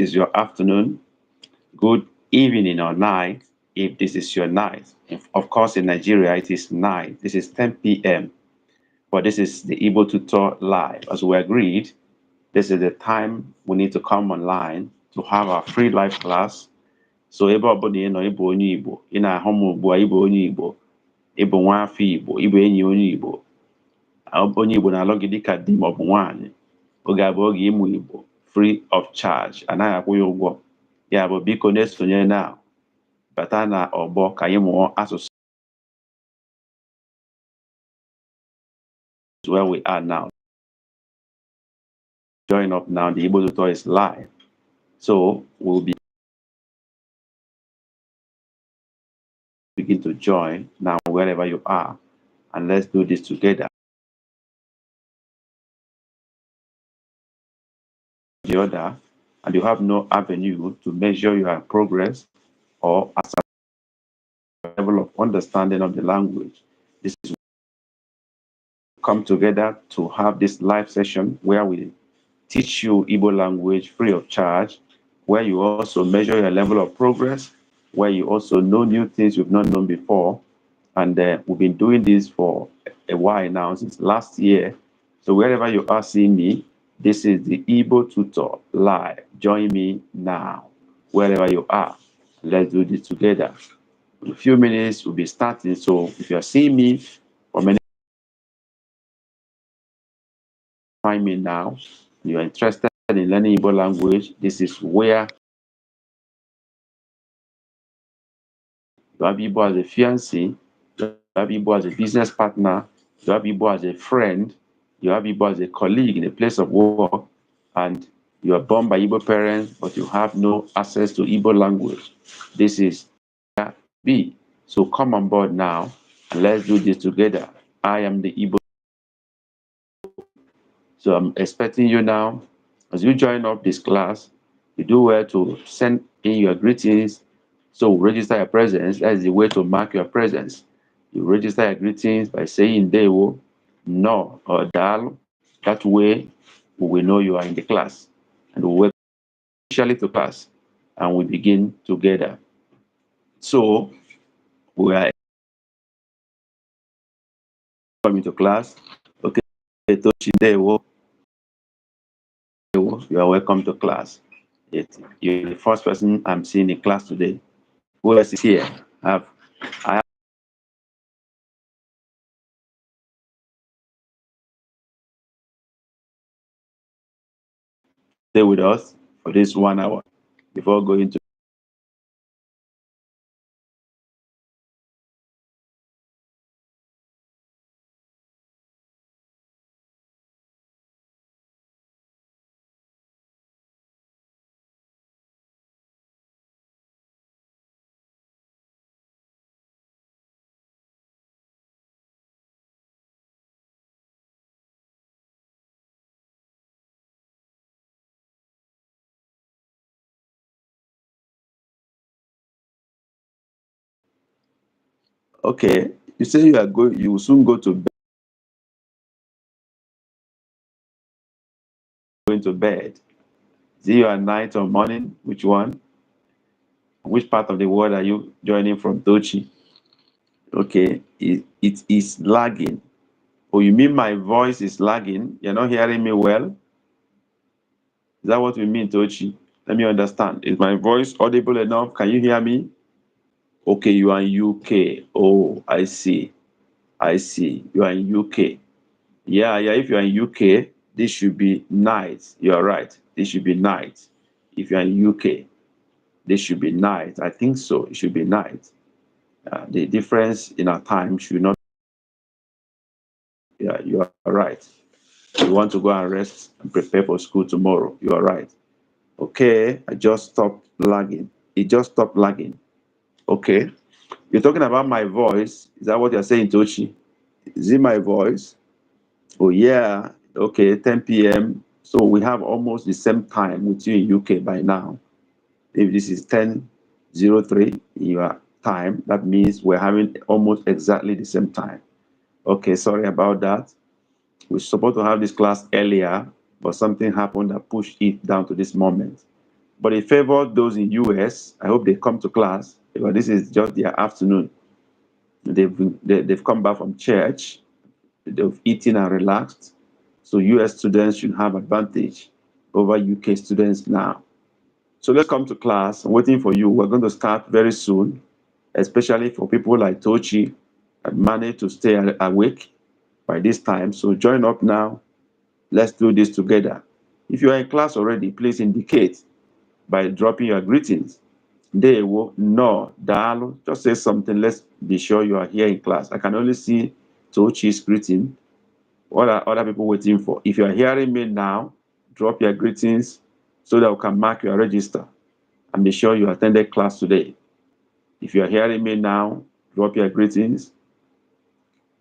is your afternoon, good evening or night if this is your night. Of course, in Nigeria, it is night. This is 10 p.m. But this is the Igbo Tutor Live. As we agreed, this is the time we need to come online to have our free live class. So ebe ọbụla ị nọ ịbụ onye Igbo, ị na-ahụ m ugbu a ịbụ onye Igbo, ịbụ nwa afọ Igbo, ịbụ enyi onye Igbo, onye Igbo na-alụ gị dịka di ma ọ bụ nwaanyị. Oge abụ oge ịmụ Igbo free of charge, anaghị akwụ ya ụgwọ. Ya bụ biko na-esonye na bata na ọgbọ ka anyị mụọ asụsụ where we are now. Join up now. The Igbo tutor is live. So we'll begin to join now wherever you are. And let's do this together. The other, and you have no avenue to measure your progress or assess your level of understanding of the language. This is come together to have this live session where we teach you Igbo language free of charge, where you also measure your level of progress, where you also know new things you've not known before. And we've been doing this for a while now, since last year. So wherever you are seeing me, this is the Igbo Tutor Live. Join me now, wherever you are. Let's do this together. In a few minutes, we'll be starting. So if you're seeing me for many find me now, you're interested in learning Igbo language, this is where you have Igbo as a fiancé, you have Igbo as a business partner, you have Igbo as a friend, you have Igbo as a colleague in a place of work, and you are born by Igbo parents, but you have no access to Igbo language. This is B. So come on board now, and let's do this together. I am the Igbo. So I'm expecting you now. As you join up this class, you do well to send in your greetings. So register your presence. That is the way to mark your presence. You register your greetings by saying Dewo, No, or Dal. That way, we will know you are in the class. And we will officially to class. And we begin together. So, we are coming to class. Okay, Tochi Dewo. You are welcome to class. You're the first person I'm seeing in class today. Who else is here? I have stay with us for this 1 hour before going to. Okay, you say you are going. You will soon go to bed. Going to bed. Is it your night or morning? Which one? Which part of the world are you joining from, Tochi? Okay, it is lagging. Oh, you mean my voice is lagging? You're not hearing me well? Is that what you mean, Tochi? Let me understand. Is my voice audible enough? Can you hear me? Okay, you are in UK. Oh, I see. I see. You are in UK. Yeah, if you are in UK, this should be night. You are right. This should be night. If you are in UK, this should be night. I think so. It should be night. The difference in our time should not. Yeah, you are right. You want to go and rest and prepare for school tomorrow. You are right. Okay, I just stopped lagging. It just stopped lagging. Okay. You're talking about my voice. Is that what you're saying, Tochi? Is it my voice? Oh, yeah. Okay, 10 p.m. So we have almost the same time with you in UK by now. If this is 10:03 in your time, that means we're having almost exactly the same time. Okay, sorry about that. We're supposed to have this class earlier, but something happened that pushed it down to this moment. But it favored those in US. I hope they come to class because this is just their afternoon. They've come back from church. They've eaten and relaxed. So US students should have advantage over UK students now. So let's come to class. I'm waiting for you. We're going to start very soon, especially for people like Tochi that manage to stay awake by this time. So join up now. Let's do this together. If you are in class already, please indicate by dropping your greetings. Ndewo, no, daalụ. Just say something. Let's be sure you are here in class. I can only see Tochi's greeting. What are other people waiting for? If you are hearing me now, drop your greetings so that we can mark your register and be sure you attended class today. If you are hearing me now, drop your greetings.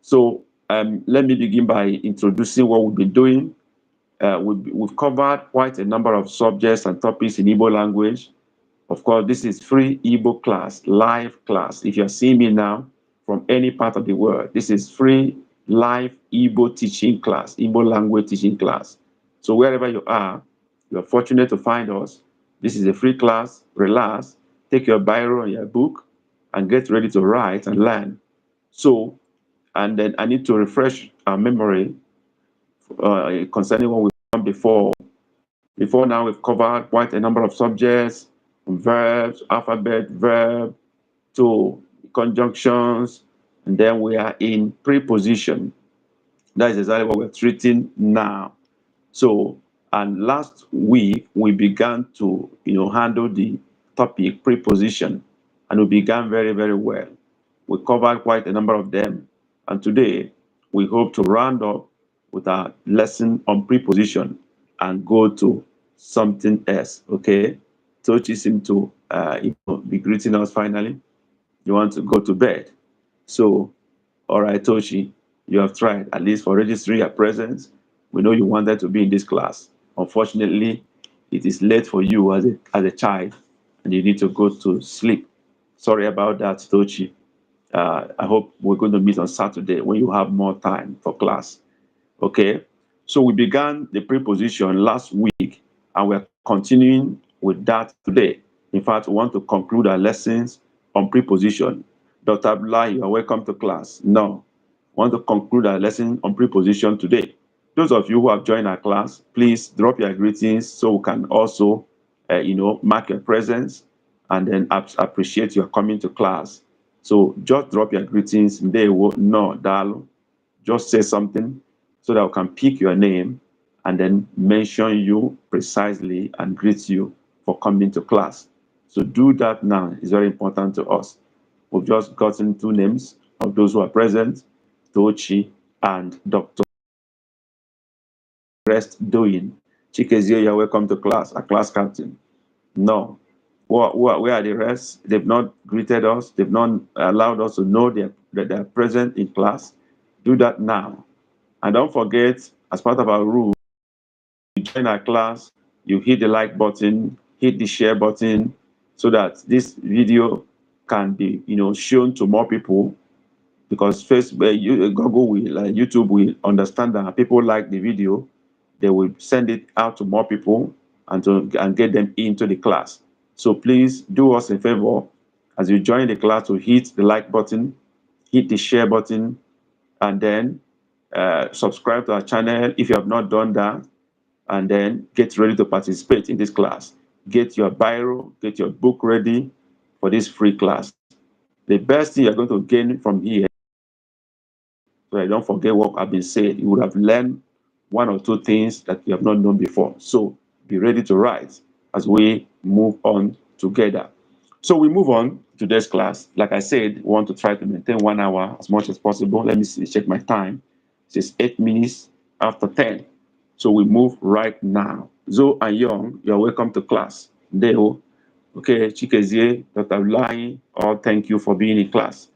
So let me begin by introducing what we've been doing. We've covered quite a number of subjects and topics in Igbo language. Of course, this is free Igbo class, live class. If you're seeing me now from any part of the world, this is free live Igbo teaching class, Igbo language teaching class. So wherever you are fortunate to find us. This is a free class. Relax, take your biro and your book and get ready to write and learn. So, and then I need to refresh our memory concerning what we've done before. Before now, we've covered quite a number of subjects, from verbs, alphabet, verb, to conjunctions, and then we are in preposition. That is exactly what we're treating now. So, and last week we began to, handle the topic preposition, and we began very, very well. We covered quite a number of them, and today we hope to round up with our lesson on preposition and go to something else. Okay, Tochi seemed to be greeting us finally. You want to go to bed, so all right, Toshi, you have tried, at least for registering your presence. We know you wanted to be in this class. Unfortunately, it is late for you as a child, and you need to go to sleep. Sorry about that, Tochi. I hope we're going to meet on Saturday when you have more time for class. Okay? So we began the preposition last week, and we're continuing with that today. In fact, we want to conclude our lessons on preposition. Dr. Abdullah, you are welcome to class. No, we want to conclude our lesson on preposition today. Those of you who have joined our class, please drop your greetings so we can also, mark your presence and then appreciate your coming to class. So just drop your greetings. They will no, Dalo. Just say something so that we can pick your name and then mention you precisely and greet you for coming to class. So do that now. It's very important to us. We've just gotten two names of those who are present, Tochi and Dr. Rest doing. Chikezie, you're welcome to class, a class captain. No. Where are the rest? They've not greeted us. They've not allowed us to know that they're present in class. Do that now. And don't forget, as part of our rule, you join our class, you hit the like button, hit the share button, so that this video can be, shown to more people. Because first, Google will, YouTube will understand that people like the video, they will send it out to more people and get them into the class. So please do us a favor as you join the class to hit the like button, hit the share button, and then subscribe to our channel if you have not done that, and then get ready to participate in this class. Get your biro, get your book ready for this free class. The best thing you're going to gain from here, so I don't forget what I've been saying, you would have learned one or two things that you have not known before. So be ready to write as we move on together. So we move on to this class. Like I said, we want to try to maintain 1 hour as much as possible. Let me see, check my time. It's 8 minutes after 10. So we move right now. Zo and Young, you're welcome to class. Deo, okay, Chikezie, Dr. Lai, all thank you for being in class.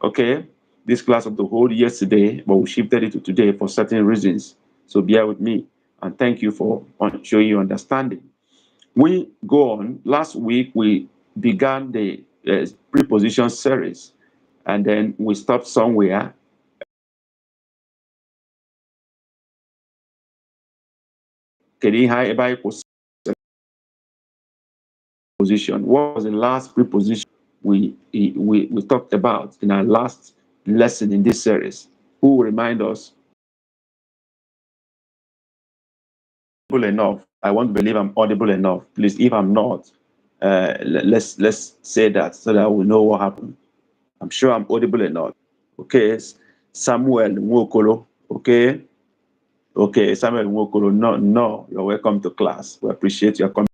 Okay, this class was to hold yesterday, but we shifted it to today for certain reasons. So bear with me and thank you for showing your understanding. We go on. Last week, we began the preposition series, and then we stopped somewhere. Kedu ihe ebe anyị kwụsịrị? preposition. What was the last preposition we talked about in our last lesson in this series? Who will remind us? Enough. I want to believe I'm audible enough. Please, if I'm not, let's say that so that we know what happened. I'm sure I'm audible enough. Okay, Samuel Nwokolo. Okay, Samuel Nwokolo. No, no, you're welcome to class. We appreciate your coming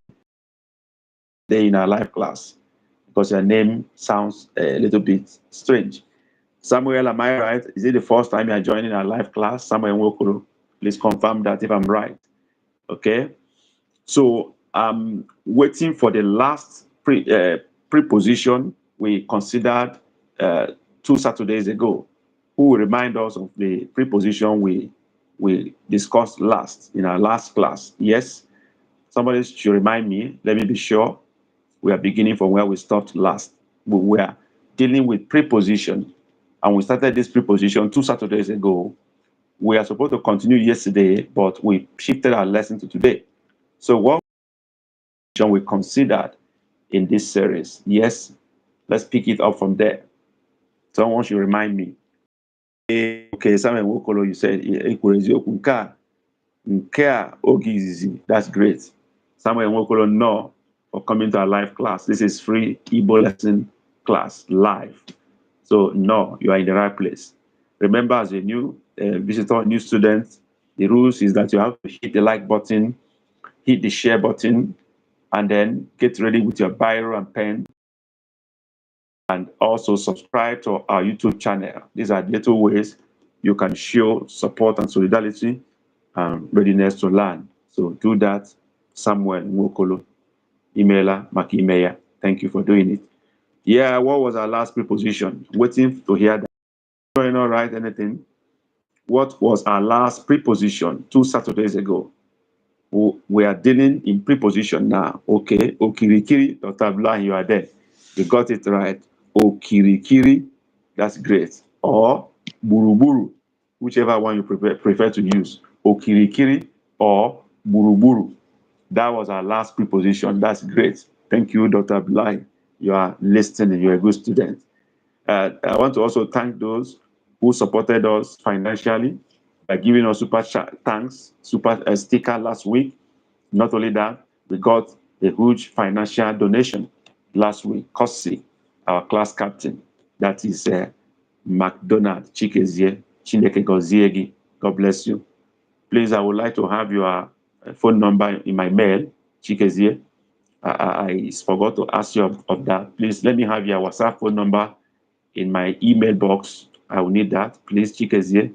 today in our live class because your name sounds a little bit strange. Samuel, am I right? Is it the first time you're joining our live class? Samuel Nwokolo, please confirm that if I'm right. Okay. So I'm waiting for the last preposition we considered 2 Saturdays ago. Who will remind us of the preposition we discussed last in our last class? Yes, somebody should remind me. Let me be sure. We are beginning from where we stopped last. We were dealing with preposition, and we started this preposition 2 Saturdays ago. We are supposed to continue yesterday, but we shifted our lesson to today. So what we considered in this series? Yes, let's pick it up from there. Someone should remind me. Okay, Samuel Nwokolo, you said oge izizi. That's great. Samuel Nwokolo, no, for coming to our live class. This is free Igbo lesson class live. So no, you are in the right place. Remember, as a new visitor, new student, the rules is that you have to hit the like button, hit the share button, and then get ready with your biro and pen, and also subscribe to our YouTube channel. These are little ways you can show support and solidarity and readiness to learn. So do that. Samuel Nwokolo, emailer, Makimeya. Thank you for doing it. Yeah, what was our last preposition? Waiting to hear that. Going all right, anything? What was our last preposition 2 Saturdays ago? We are dealing in preposition now. Okay, okirikiri, Dr. Blah, you are there. You got it right. Okirikiri, that's great. Or buruburu, whichever one you prefer to use. Okirikiri or buruburu. That was our last preposition. That's great. Thank you, Dr. Blah. You are listening. You're a good student. I want to also thank those who supported us financially by giving us super thanks, super sticker last week. Not only that, we got a huge financial donation last week. Kosi, our class captain, that is McDonald Chikezie Chineke Goziegi. God bless you. Please, I would like to have your phone number in my mail, Chikezie. I forgot to ask you of that. Please let me have your WhatsApp phone number in my email box. I will need that. Please, Chikezie,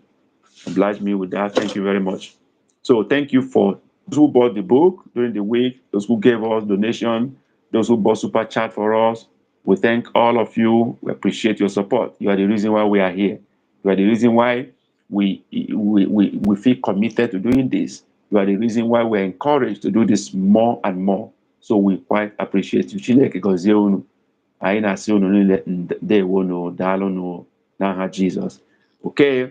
oblige me with that. Thank you very much. So thank you for those who bought the book during the week, those who gave us donation, those who bought super chat for us. We thank all of you. We appreciate your support. You are the reason why we are here. You are the reason why we feel committed to doing this. You are the reason why we're encouraged to do this more and more. So we quite appreciate you. Chineke gozie unu. Anyị na-asị unu niile ndewonu, daalụnụ n'aha Jesus. Okay.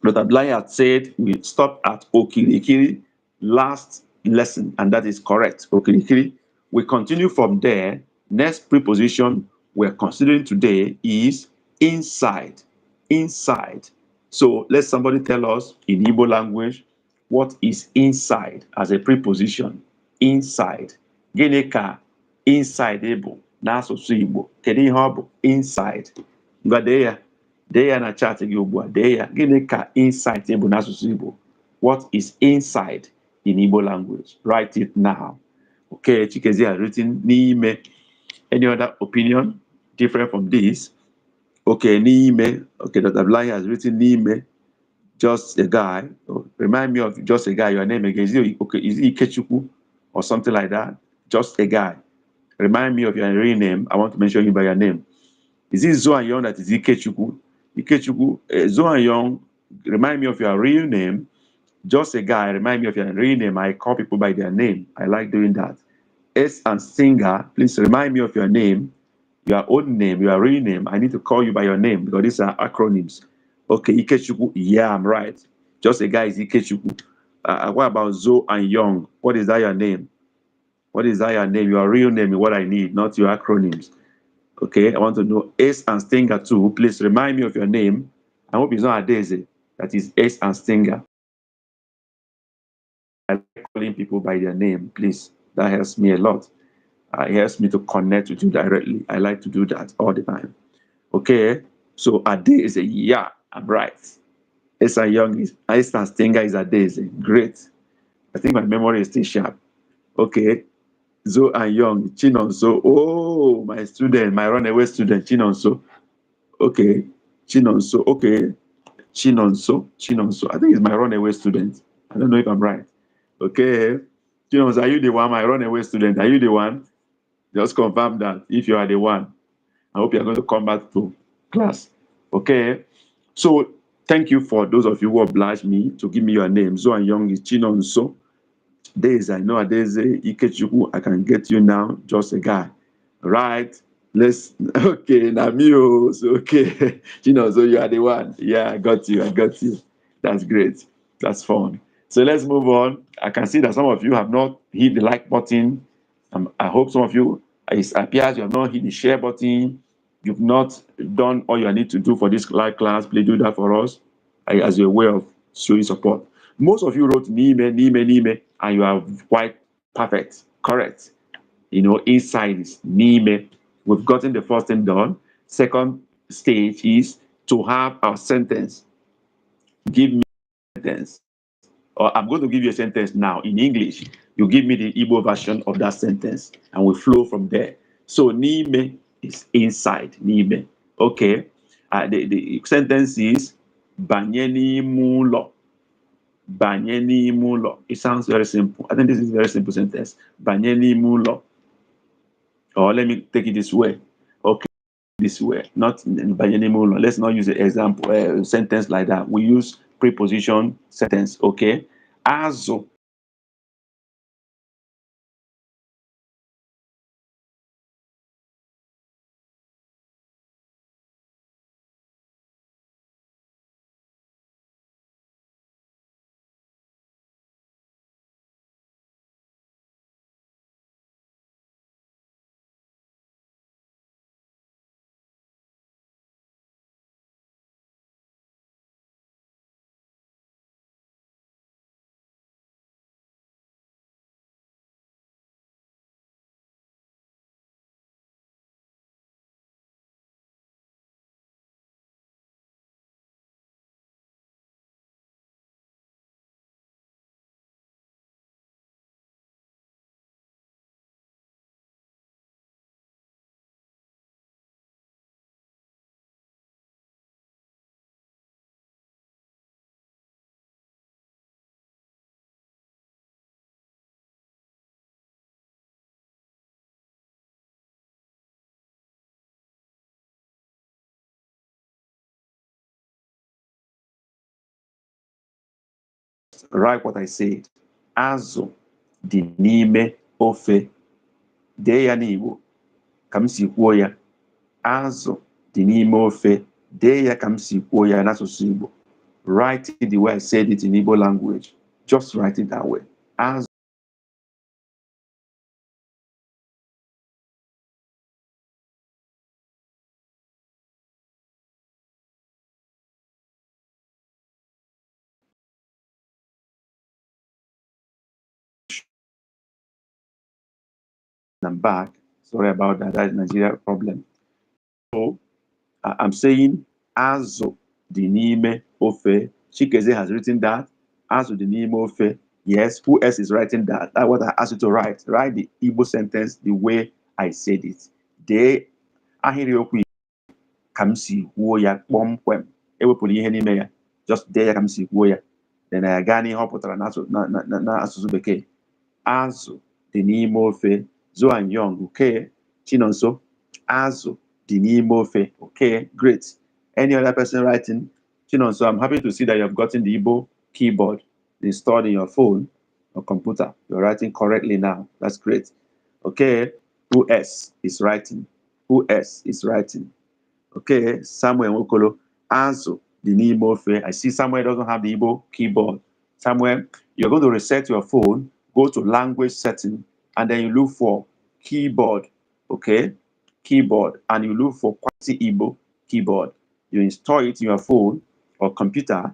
Dr. Blaney had said we stopped at Okirikiri last lesson, and that is correct. Okirikiri. We continue from there. Next preposition we're considering today is inside. Inside. So let somebody tell us in Igbo language what is inside as a preposition. Inside. Gịnị ka inside Igbo n'asụsụ Igbo? Kedu ihe ọ bụ inside? Ngwa dee ya. Dee ya na chat gị ugbu a. Dee ya. Gịnị ka inside Igbo n'asụsụ Igbo? What is inside in Igbo language? Write it now. Okay, Chikezie has written n'ime. Any other opinion different from this? Okay, n'ime. Okay, Dr. Blaney has written n'ime. Just a guy. Oh, remind me of just a guy. Your name again. Is it Ikechukwu or something like that? Just a guy. Remind me of your real name. I want to mention you by your name. Is it Zoanyong that is Ikechukwu? Ikechukwu, Zoanyong, remind me of your real name. Just a guy, remind me of your real name. I call people by their name. I like doing that. S and Singer, please remind me of your name, your own name, your real name. I need to call you by your name because these are acronyms. Okay, Ikechukwu, yeah, I'm right. Just a guy is Ikechukwu. What about Zo and Young? What is that your name? What is that your name? Your real name is what I need, not your acronyms. Okay, I want to know Ace and Stinger too. Please remind me of your name. I hope it's not a Daisy. That is Ace and Stinger. I like calling people by their name, please. That helps me a lot. It helps me to connect with you directly. I like to do that all the time. Okay, so a Daisy, yeah, I'm right. Ace and Young is Ace and Stinger is a Daisy. Great. I think my memory is still sharp. Okay, Zo and Young, Chinonso. Oh, my student, my runaway student, Chinonso. Okay, Chinonso. Okay, Chinonso. I think it's my runaway student. I don't know if I'm right. Okay, Chinonso, are you the one, my runaway student? Are you the one? Just confirm that if you are the one. I hope you're going to come back to class. Okay, so thank you for those of you who obliged me to give me your name. Zo and Young is Chinonso. Days, I know Days Ikechukwu, I can get you now, just a guy. Right? Let's okay, Namio. So okay. So you are the one. Yeah, I got you. That's great. That's fun. So let's move on. I can see that some of you have not hit the like button. I hope some of you, it appears you have not hit the share button. You've not done all you need to do for this live class. Please do that for us as a way of showing support. Most of you wrote Nime, and you are quite perfect, correct. Inside is Nime. We've gotten the first thing done. Second stage is to have our sentence. Give me a sentence. Or I'm going to give you a sentence now in English. You give me the Igbo version of that sentence, and we flow from there. So Nime is inside. Nime. Okay. The sentence is Banyeni Mulo. Banyeni Mulo. It sounds very simple. I think this is a very simple sentence. Banyeni Mulo. Or let me take it this way. Okay, this way. Not Banyeni Mulo. Let's not use an example sentence like that. We use preposition sentence. Okay. Azo. Write what I said. Azụ dị n'ime ofe. Dee ya n'Igbo ka m si kwuo ya. Azụ dị n'ime ofe. Dee ya ka m si kwuo ya n'asụsụ Igbo. Write it the way I said it in Igbo language. Just write it that way. Azụ. I'm back. Sorry about that. That's Nigeria problem. So I'm saying Azụ dị n'ime ofe. Chikeze has written that. Azụ dị n'ime ofe. Yes, who else is writing that? That's what I asked you to write. Write the Igbo sentence the way I said it. Dee ahịrịokwu ka m si kwuo ya kpọmkwem. Ewepụrụ ihe n'ime ya. Just dee ya ka m si kwuo ya. Then I gaa n'ihe ọ pụtara n'asụsụ Bekee. Azụ dị n'ime ofe. Zo and Young, okay. Chinonso, Azụ dị n'ime ofe. Okay, great. Any other person writing? Chinonso, I'm happy to see that you have gotten the Igbo keyboard installed in your phone or computer. You're writing correctly now. That's great. Okay, who else is writing? Who else is writing? Okay, Samuel Nwokolo, Azụ dị n'ime ofe. I see Samuel doesn't have the Igbo keyboard. Samuel, you're going to reset your phone, go to language setting, and then you look for keyboard, okay? Keyboard, and you look for Kwasi Igbo keyboard. You install it in your phone or computer.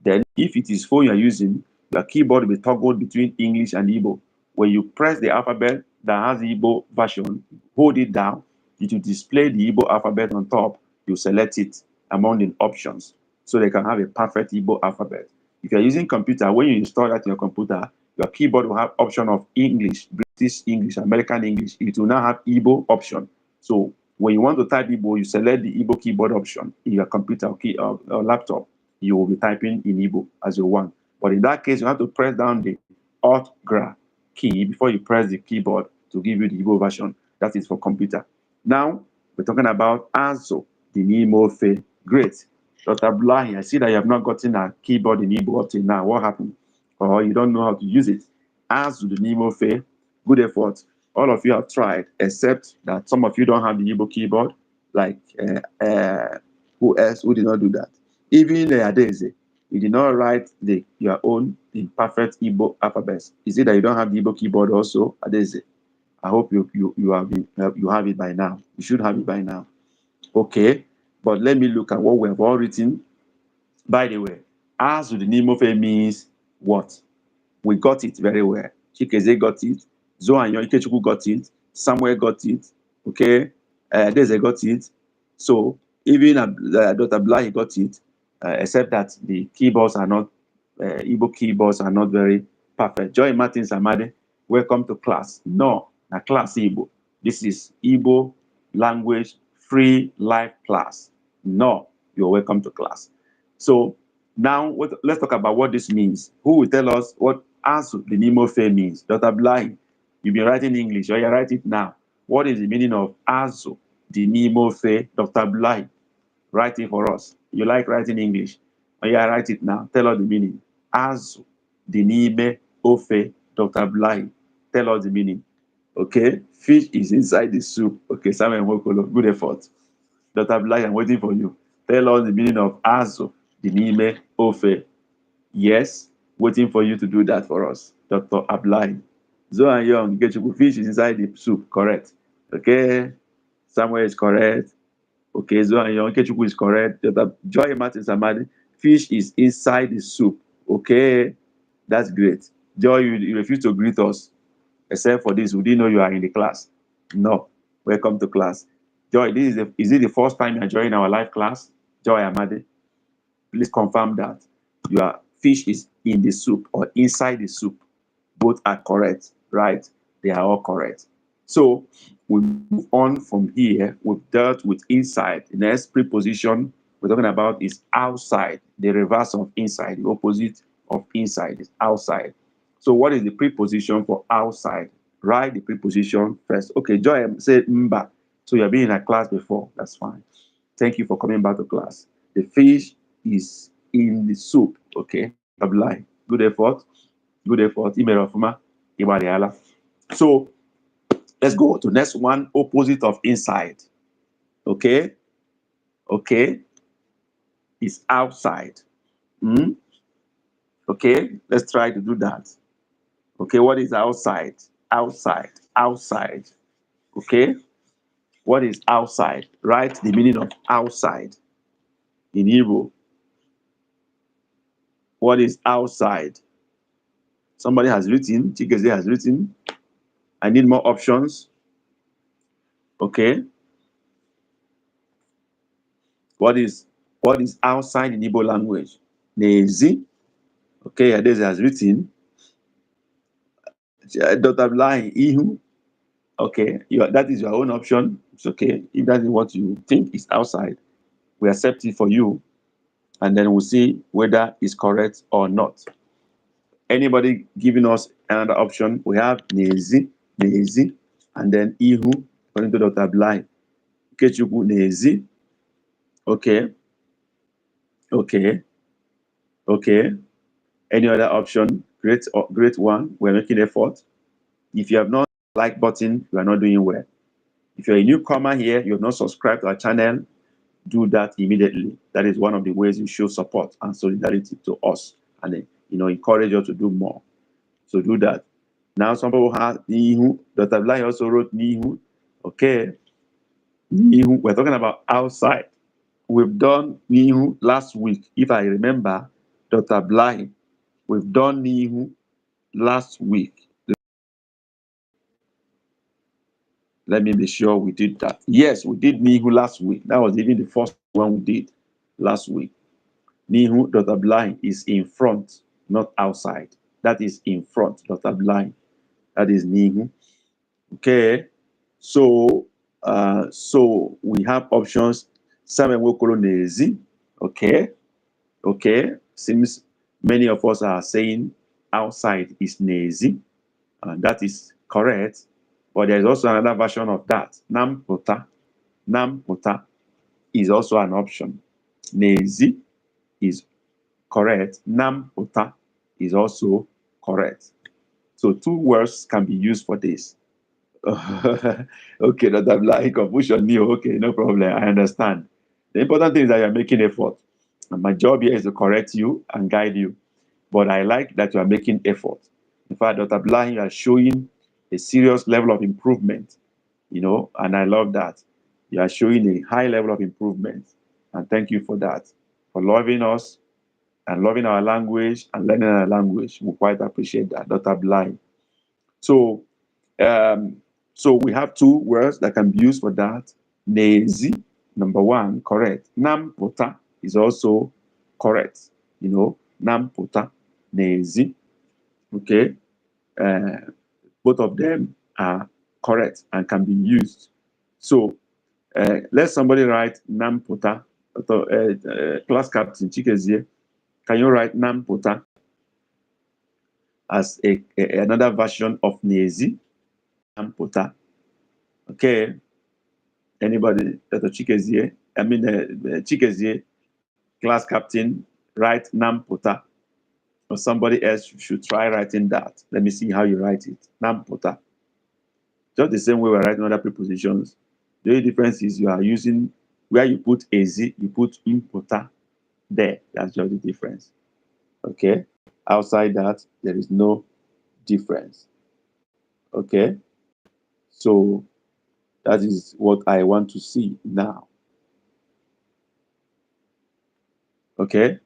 Then if it is phone you're using, your keyboard will be toggled between English and Igbo. When you press the alphabet that has the Igbo version, hold it down, it will display the Igbo alphabet on top. You select it among the options so they can have a perfect Igbo alphabet. If you're using computer, when you install that in your computer, your keyboard will have option of English, British English, American English. It will now have Igbo option. So when you want to type Igbo, you select the Igbo keyboard option in your computer or laptop. You will be typing in Igbo as you want. But in that case, you have to press down the Alt-Gra key before you press the keyboard to give you the Igbo version. That is for computer. Now, we're talking about Azo, the Nimo Fe. Great. Dr. Blahi, I see that you have not gotten a keyboard in Igbo up till now. What happened? Or you don't know how to use it. Azo, the Nimo Fe. Good effort. All of you have tried, except that some of you don't have the Igbo keyboard. Like, who else who did not do that? Even Adeze, you did not write your own in perfect Igbo alphabet. Is it that you don't have the Igbo keyboard also, Adeze? I hope you have it by now. You should have it by now. Okay, but let me look at what we have all written. By the way, Azu the Nimofe means what? We got it very well. Chikeze got it. Zoanyo Ikechukwu got it. Samuel got it. Okay, Adeze got it. So even Dr. Blahi got it. Except that the keyboards are not, Igbo keyboards are not very perfect. Joy Martins Amade, welcome to class. No, na class Igbo. This is Igbo language free live class. No, you're welcome to class. So now let's talk about what this means. Who will tell us what Asu the Nimofe means? Dr. Blind, you've been writing English, or you write it now. What is the meaning of Asu the Nimofe? Dr. Blind, write it for us. You like writing English? Oh, yeah, write it now. Tell us the meaning. Azu, dinime, ofe, Dr. Blind. Tell us the meaning. Okay? Fish is inside the soup. Okay, Samuel Mokolo, good effort. Dr. Blind, I'm waiting for you. Tell us the meaning of azu, dinime, ofe. Yes, waiting for you to do that for us. Dr. Ablai. Zoan Young, fish is inside the soup. Correct. Okay? Samuel is correct. Okay, Zoan Young, Ikechukwu is correct. Joy Martin Samadi, fish is inside the soup. Okay, that's great. Joy, you refuse to greet us, except for this. We didn't know you are in the class. No, welcome to class. Joy, is it the first time you are joining our live class? Joy Amadi, please confirm that your fish is in the soup or inside the soup. Both are correct, right? They are all correct. So we move on from here. We've dealt with inside. The next preposition we're talking about is outside. The reverse of inside, the opposite of inside is outside. So what is the preposition for outside? Write the preposition first. Okay, Joy said mba. So you've been in a class before. That's fine. Thank you for coming back to class. The fish is in the soup. Okay, good effort. Good effort. So let's go to next one, opposite of inside. Okay? Okay? Is outside. Okay? Let's try to do that. Okay, what is outside? Outside. Outside. Okay? What is outside? Write the meaning of outside in Igbo. What is outside? Somebody has written, Chikeze has written. I need more options. Okay? What is outside in Igbo language? Nezi. Okay, Adeze has written. Dr. Blind, Ihu. Okay, that is your own option. It's okay. If that is what you think is outside, we accept it for you. And then we'll see whether it's correct or not. Anybody giving us another option? We have Nezi, Nezi, and then Ihu, according to Dr. Blind. Kechuku, Nezi. Okay. Okay. Okay. Any other option? Great one. We're making effort. If you have not like button, you are not doing well. If you're a newcomer here, you have not subscribed to our channel, do that immediately. That is one of the ways you show support and solidarity to us, and encourage us to do more. So do that. Now some people have nihu. Dr. Blind also wrote nihu. Okay. Nihu. We're talking about outside. We've done nihu last week. If I remember, Dr. Blind, we've done nihu last week. Let me be sure we did that. Yes, we did nihu last week. That was even the first one we did last week. Nihu, Dr. Blind, is in front, not outside. That is in front, Dr. Blind. That is nihu. Okay. So we have options. Okay. Okay. Seems many of us are saying outside is nezi. That is correct. But there's also another version of that. Namputa. Namputa is also an option. Nezi is correct. Namputa is also correct. So two words can be used for this. Okay, that I'm like confusion. Okay, no problem. I understand. The important thing is that you're making effort. And my job here is to correct you and guide you. But I like that you are making effort. In fact, Dr. Blahin, you are showing a serious level of improvement, and I love that. You are showing a high level of improvement. And thank you for that, for loving us and loving our language and learning our language. We quite appreciate that, Dr. Blahin. So, so we have two words that can be used for that. Nezi, number one, correct. Nampota is also correct. Nampota, nezi. Okay. Both of them are correct and can be used. So let somebody write Nampota. Class captain Chikezie, can you write Nampota as another version of Nezi? Nampota. Okay. Anybody? Dr. Chikezie? Chikezie, class captain, write Nampota. Or somebody else should try writing that. Let me see how you write it. Nampota. Just the same way we're writing other prepositions. The only difference is you are using where you put az, you put impota there. That's just the difference. Okay. Outside that, there is no difference. Okay. So that is what I want to see now. Okay.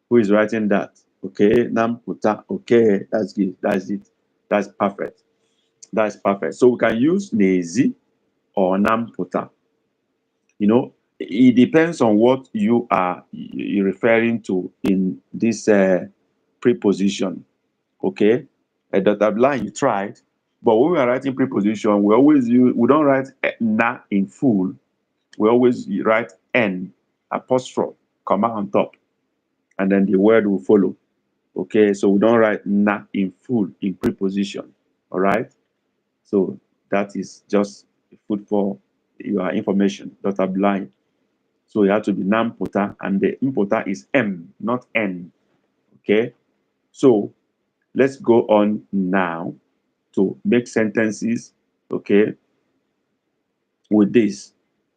Who is writing that? Okay. Namputa. Okay. That's good. That's it. That's perfect. That's perfect. So we can use nezi or namputa. It depends on what you are referring to in this preposition. Okay. Dr. Blind, you tried, but when we are writing preposition, we don't write na in full. We always write n apostrophe comma on top, and then the word will follow. Okay, so we don't write na in full in preposition. All right. So that is just food for your information, Dr. Blind. So you have to be nampota, and the impota is M, not N. Okay. So let's go on now to make sentences, okay, with this.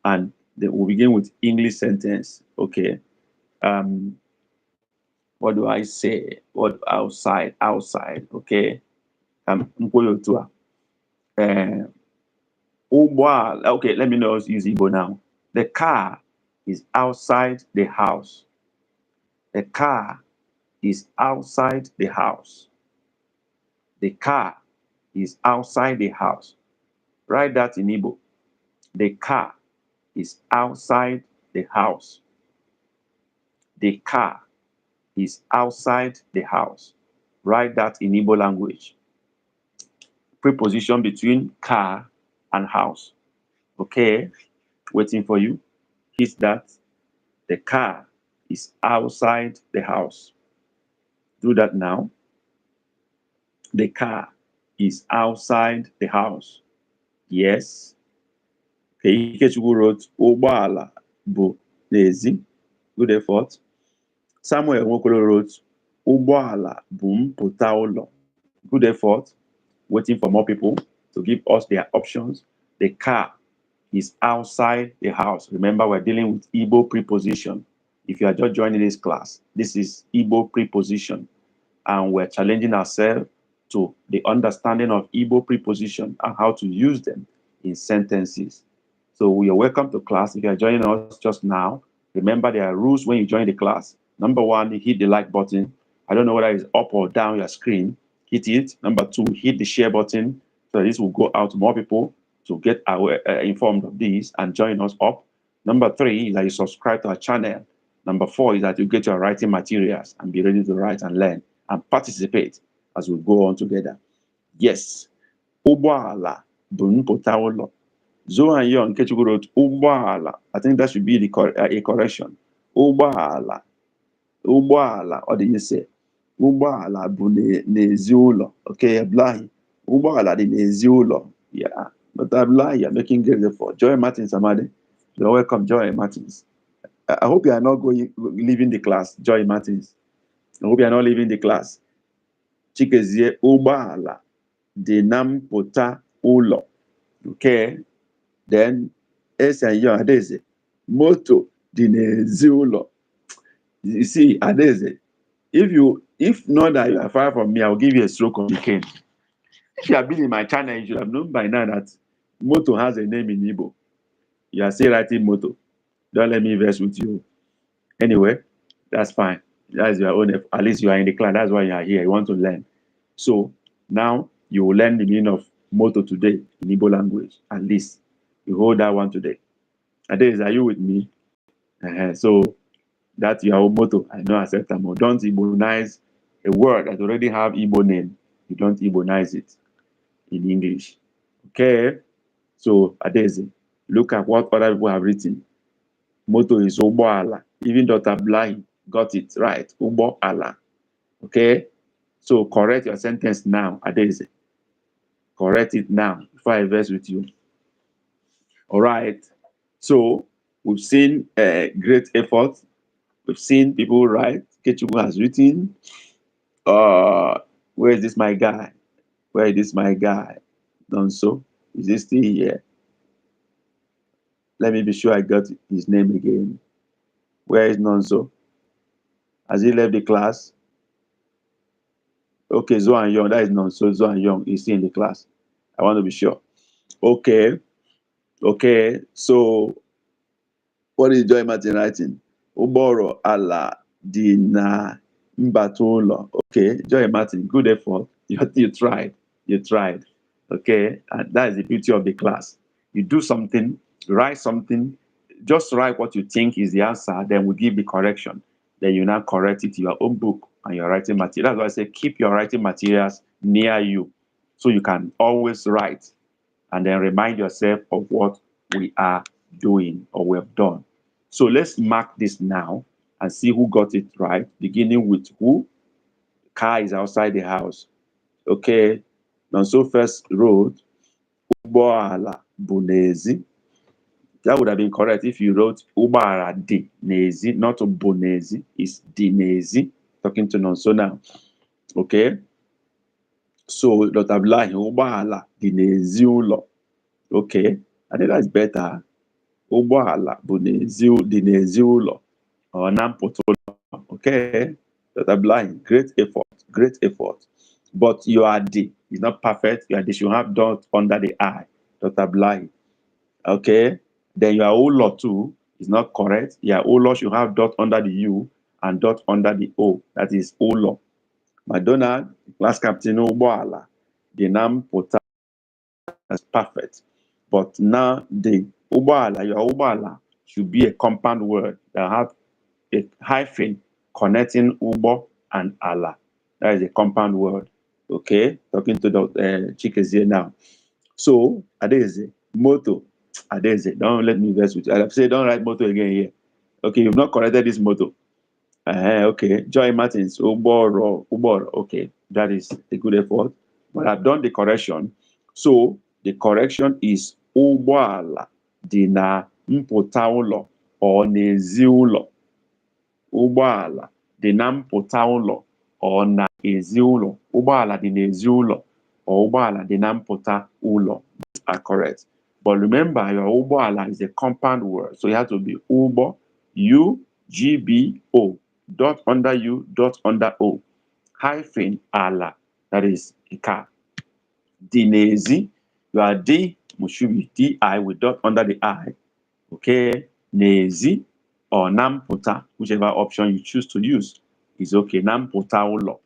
And then we'll begin with English sentence, okay. What do I say? What outside, okay. Okay, let me know use Igbo now. The car is outside the house. The car is outside the house. The car is outside the house. Write that in Igbo. The car is outside the house. The car is outside the house. Write that in Igbo language. Preposition between car and house. Okay, waiting for you. Hit that. The car is outside the house. Do that now. The car is outside the house. Yes. Okay, Ikechukwu wrote, Ụgbọala bụ n'ezi. Good effort. Samuel Nwokolo wrote, Ụgbọala bụ mpụta ụlọ. Good effort. Waiting for more people to give us their options. The car is outside the house. Remember, we're dealing with Igbo preposition. If you are just joining this class, this is Igbo preposition. And we're challenging ourselves to the understanding of Igbo preposition and how to use them in sentences. So you're welcome to class. If you're joining us just now, remember there are rules when you join the class. Number one, you hit the like button. I don't know whether it's up or down your screen. Hit it. Number two, hit the share button so this will go out to more people to get informed of this and join us up. Number three is that you subscribe to our channel. Number four is that you get your writing materials and be ready to write and learn and participate as we go on together. Yes. Ụgbọala bụ mpụta ụlọ. Zohan Young Kechukwu wrote Ụgbọala. I think that should be a correction. Ụgbọala. Ụgbọala. What did you say? Ụgbọala bụ n'ezi ụlọ. Okay, Ablahi. Ụgbọala dị n'ezi ụlọ. Yeah. But Ablahi, you're making great effort. Joy Martins, Amade. You're welcome, Joy Martins. I hope you are not leaving the class, Joy Martins. I hope you are not leaving the class. Chikezie Ụgbọala dị na mpụta ụlọ. Okay. Then Esanyo Adeze. Moto dị n'ezi ụlọ. You see, Adeze, if not that you are far from me, I will give you a stroke of the cane. If you have been in my channel, you should have known by now that Moto has a name in Igbo. You are still writing Moto. Don't let me verse with you. Anyway, that's fine. That's your own. At least you are in the class. That's why you are here. You want to learn. So now you will learn the meaning of Moto today in Igbo language. At least you hold that one today. Adeze, are you with me? So that's your motto. I know acceptable. Don't Igbonize a word that already have Igbo name. You don't Igbonize it in English. Okay? So Adeze, look at what other people have written. Motto is Ụgbọala. Even Dr. Blahi got it right. Ụgbọala. Okay? So correct your sentence now, Adeze. Correct it now before I verse with you. All right. So we've seen great effort. We've seen people write. Kechuku has written. Where is this my guy? Where is this my guy? Nonso. Is he still here? Let me be sure I got his name again. Where is Nonso? Has he left the class? Okay, Zohan Young. That is Nonso. Zohan Young is still in the class. I want to be sure. Okay. Okay. So what is Joy Martin writing? Uboro ala di na mbatulo. Okay, Joy Martin, good effort. You tried. You tried. Okay, and that is the beauty of the class. You do something, write something, just write what you think is the answer, then we give the correction. Then you now correct it in your own book and your writing material. That's why I say keep your writing materials near you so you can always write and then remind yourself of what we are doing or we have done. So let's mark this now and see who got it right, beginning with who. Car is outside the house. Okay. Now, so first wrote Ụgbọala bụ n'ezi. That would have been correct if you wrote Ụgbọala dị n'ezi, not bụ n'ezi. It's dị n'ezi. Talking to Nonso now. Okay. So Dr. Blahi, Ụgbọala dị n'ezi ụlọ. Okay. I think that's better. Ụgbọala bụ dị n'ezi ụlọ or na mpụta ụlọ. Okay. Dr. Blind, great effort. But your D is not perfect. Your D should have dot under the I, Dr. Blind. Okay. Then your ULO too is not correct. Your ULO should have dot under the U and dot under the O. That is ULO. Madonna, class captain Ụgbọala, the name pota is perfect. But now the Ụgbọala, your Ụgbọala should be a compound word that have a hyphen connecting Ubo and Allah. That is a compound word. Okay, talking to the Chikezie now. So, Adeze, Moto, Adeze, don't let me verse with you. I've said don't write Moto again here. Okay, you've not corrected this Moto. Okay, Joy Martins, Uboro. Okay, that is a good effort. But I've done the correction. So, the correction is Ụgbọala dị na mpụta ụlọ or n'ezi ụlọ. Ụgbọala dị na mpụta ụlọ or n'ezi ụlọ. Ụgbọala dị n'ezi ụlọ or ụgbọala dị na mpụta ụlọ are correct. But remember, your ụgbọala is a compound word. So it has to be Ụgbọ, U-G-B-O, dot under U, dot under O, hyphen ala. That is a car. Dinezi, you are D, should be D-I with dot under the I. Okay, Nezi or Namputa, whichever option you choose to use is okay. Namputa ulo.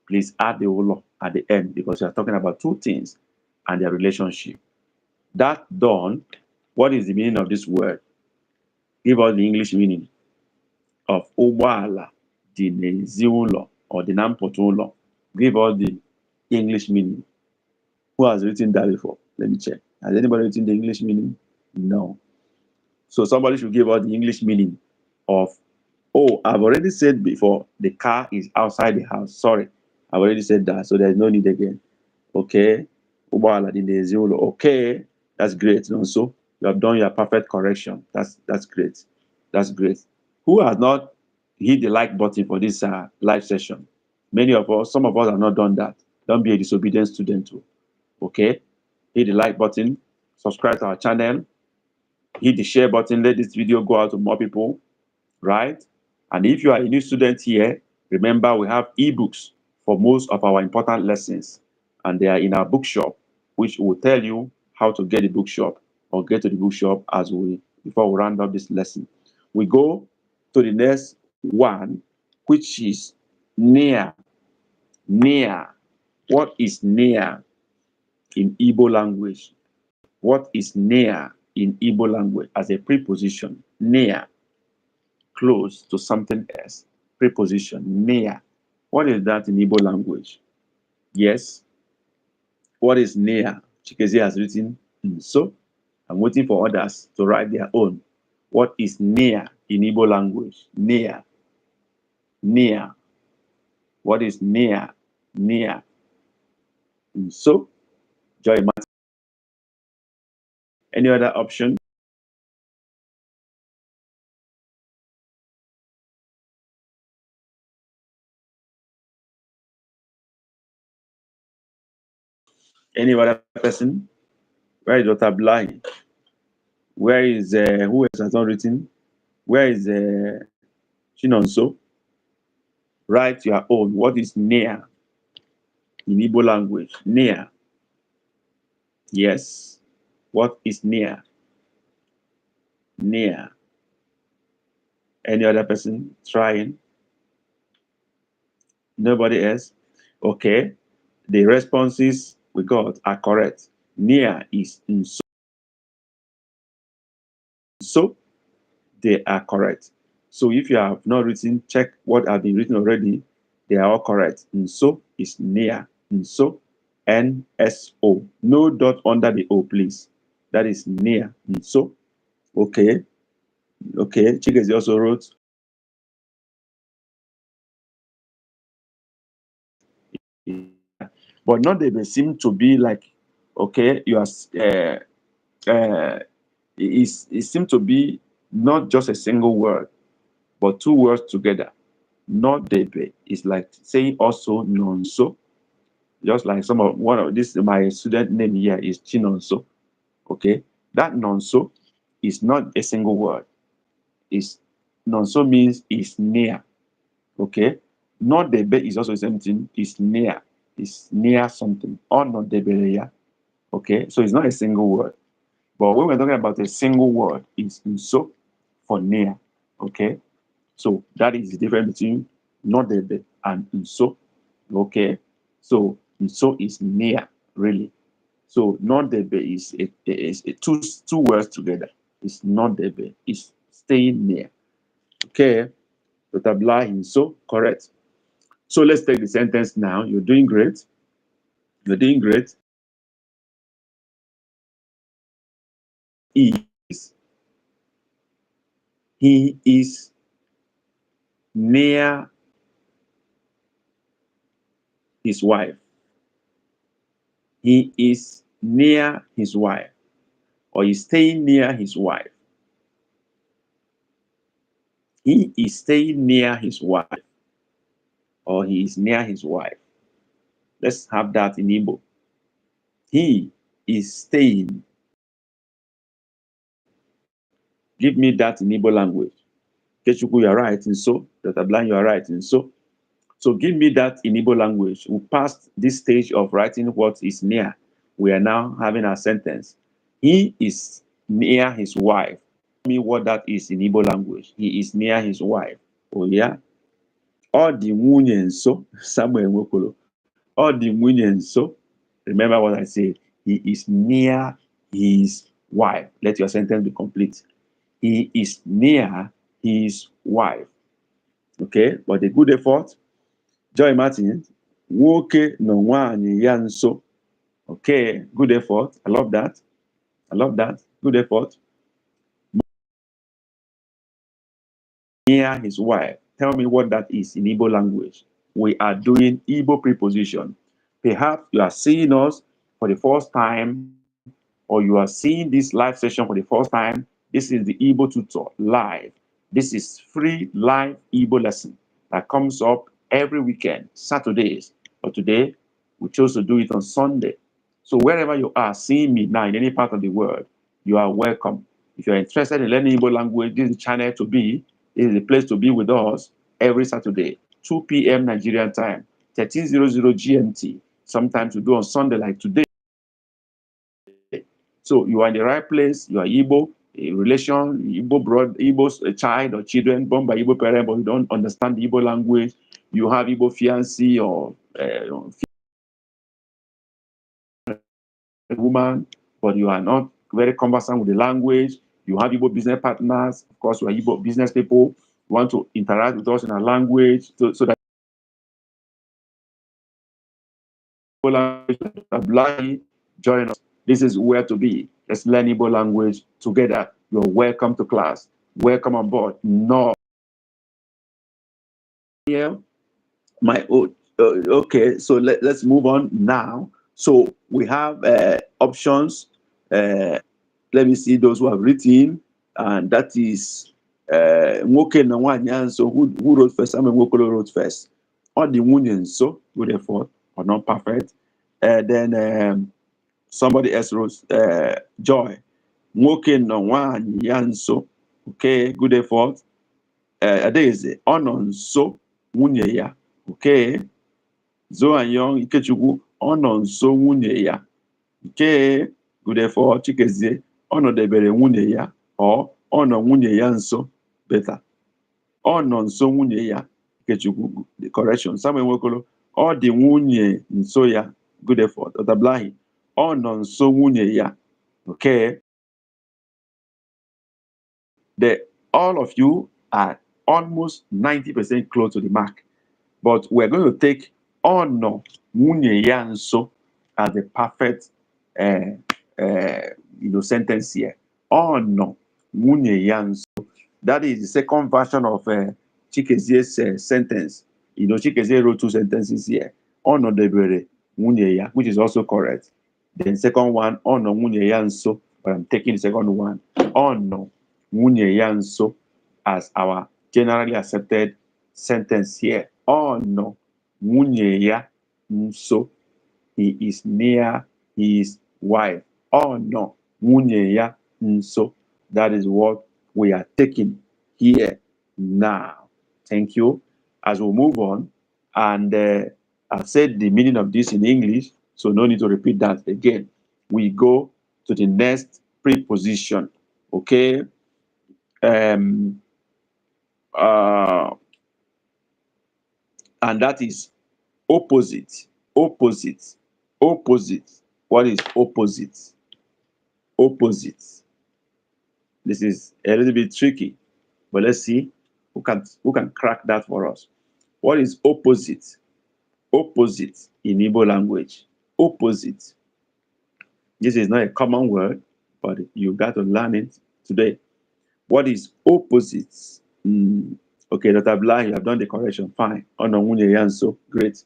Please add the ulo at the end because you are talking about two things and their relationship. That done, what is the meaning of this word? Give us the English meaning of Ubala, the Neziulo, or the Nampotulo. Give us the English meaning. Who has written that before? Let me check. Has anybody written the English meaning? No. So somebody should give us the English meaning of, oh, I've already said before, the car is outside the house. Sorry, I've already said that, so there's no need again. Okay. Ubala, the Neziulo. Okay, that's great. Also, you have done your perfect correction. That's great. That's great. Who has not hit the like button for this live session? Many of us, some of us have not done that. Don't be a disobedient student too. Okay? Hit the like button, subscribe to our channel, hit the share button, let this video go out to more people, right? And if you are a new student here, remember we have ebooks for most of our important lessons, and they are in our bookshop, which will tell you how to get the bookshop or get to the bookshop before we round up this lesson. We go to the next one, which is near. Near. What is near in Igbo language? What is near in Igbo language as a preposition? Near, close to something else. Preposition, near. What is that in Igbo language? Yes. What is near? Chikezi has written so. I'm waiting for others to write their own. What is near in Igbo language? Near. Near. What is near? Near. So, Joy Martin. Any other option? Any other person? Where is Dr. Blind? Where is who else has not written? Where is Chinonso? Write your own. What is near in Igbo language? Near. Yes. What is near? Near. Any other person trying? Nobody else? Okay. The responses we got are correct. Near is nso. So they are correct. So if you have not written, check what have been written already. They are all correct. Nso is near. Nso, N-S-O. No dot under the O, please. That is near. Nso. Okay. Okay. Chigezi also wrote. But not they seem to be like, okay, you are, it seems to be not just a single word, but two words together. Not debe is like saying also non-so. Just like one of this, my student name here is Chinonso. Okay, that non-so is not a single word. Is non-so means is near. Okay, not debe is also the same thing. Is near. Is near something. Or not debe. Yeah. Okay, so it's not a single word. But when we're talking about a single word, it's so for near. Okay, so that is the difference between not debe and so. Okay, so is near really. So not debe is two words together. It's not debe. It's staying near. Okay, Dr. Blah so correct. So let's take the sentence now. You're doing great. You're doing great. Is he is near his wife. He is near his wife, or he's staying near his wife. He is staying near his wife, or he is near his wife. Let's have that in Igbo. He is staying. Give me that in Igbo language. Kechuku, you are right, and so. Dr. Blank, you are right, and so. So give me that in Igbo language. We passed this stage of writing what is near. We are now having a sentence. He is near his wife. Tell me what that is in Igbo language. He is near his wife. Oh yeah. Ọ dị nwunye nso. Samuel Nwokolo. Ọ dị nwunye nso. Remember what I said. He is near his wife. Let your sentence be complete. He is near his wife. Okay, but a good effort. Joy Martin, nwoke no nwaanyị ya nso. Okay, good effort. I love that. I love that. Good effort. Near his wife. Tell me what that is in Igbo language. We are doing Igbo preposition. Perhaps you are seeing us for the first time, or you are seeing this live session for the first time. This is the Igbo tutor live. This is free live Igbo lesson that comes up every weekend, Saturdays. But today, we chose to do it on Sunday. So wherever you are seeing me now in any part of the world, you are welcome. If you're interested in learning Igbo language, this is the channel to be. This is the place to be with us every Saturday, 2 p.m. Nigerian time, 1300 GMT. Sometimes we do on Sunday like today. So you are in the right place. You are Igbo, a relation, Igbo brother, Igbo a child or children born by Igbo parent, but you don't understand the Igbo language. You have Igbo fiancé or woman, but you are not very conversant with the language. You have Igbo business partners. Of course, you are Igbo business people. You want to interact with us in our language so that language join us. This is where to be. Let's learn Igbo language together. You're welcome to class. Welcome on board. No. Yeah. Okay, so let's move on now. So we have options. Let me see those who have written, and that is Nwoke na Nwanyị Nso. Who wrote first? Samuel Nwokolo wrote first. Or the Nwunye Nso, good effort, or not perfect. Then somebody else wrote Joy. Nwoke na Nwanyị Nso. Okay, good effort. Adaeze, ọ nọ nso nwunye ya. Okay. Zoanyong Ikechukwu, ọ nọ nso nwunye ya. Okay. Good effort. Chikezie, ọ nọdebere nwunye ya. Or ọ nọ nwunye ya nso. Better. Ọ nọ nso nwunye ya. Ikechukwu, the correction. Samuel Nwokolo, ọ dị nwunye nso ya. Good effort. Otablahi, ọ nọ nso nwunye ya. Okay. All of you are almost 90% close to the mark. But we're going to take ono nwunye ya nso as the perfect sentence here. Ono nwunye ya nso. That is the second version of Chikezie's sentence. Chikezie wrote two sentences here. Ono debere nwunye ya, which is also correct. Then second one, ono nwunye ya nso, but I'm taking the second one. Ono nwunye ya nso as our generally accepted sentence here. Ono nwunye ya nso. He is near his wife. Ono nwunye ya nso. That is what we are taking here now. Thank you. As we move on, and I've said the meaning of this in English, so no need to repeat that again. We go to the next preposition. Okay. And that is opposite. Opposite. Opposite. What is opposite? Opposite. This is a little bit tricky, but let's see who can crack that for us. What is opposite? Opposite in Igbo language. Opposite. This is not a common word, but you got to learn it today. What is opposite? Okay, Dr. Blah, you have done the correction. Fine. Ono nwunye ya nso. Great.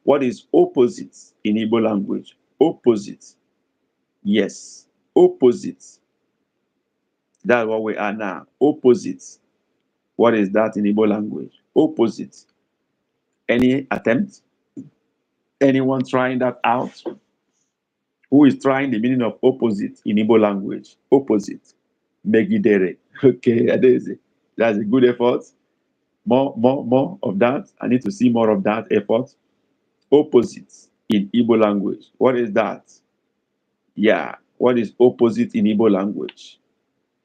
What is opposite in Igbo language? Opposite. Yes. Opposite. That's what we are now. Opposite. What is that in Igbo language? Opposite. Any attempt? Anyone trying that out? Who is trying the meaning of opposite in Igbo language? Opposite. Megidere. Okay, that's a good effort. More of that. I need to see more of that effort. Opposite in Igbo language. What is that? Yeah. What is opposite in Igbo language?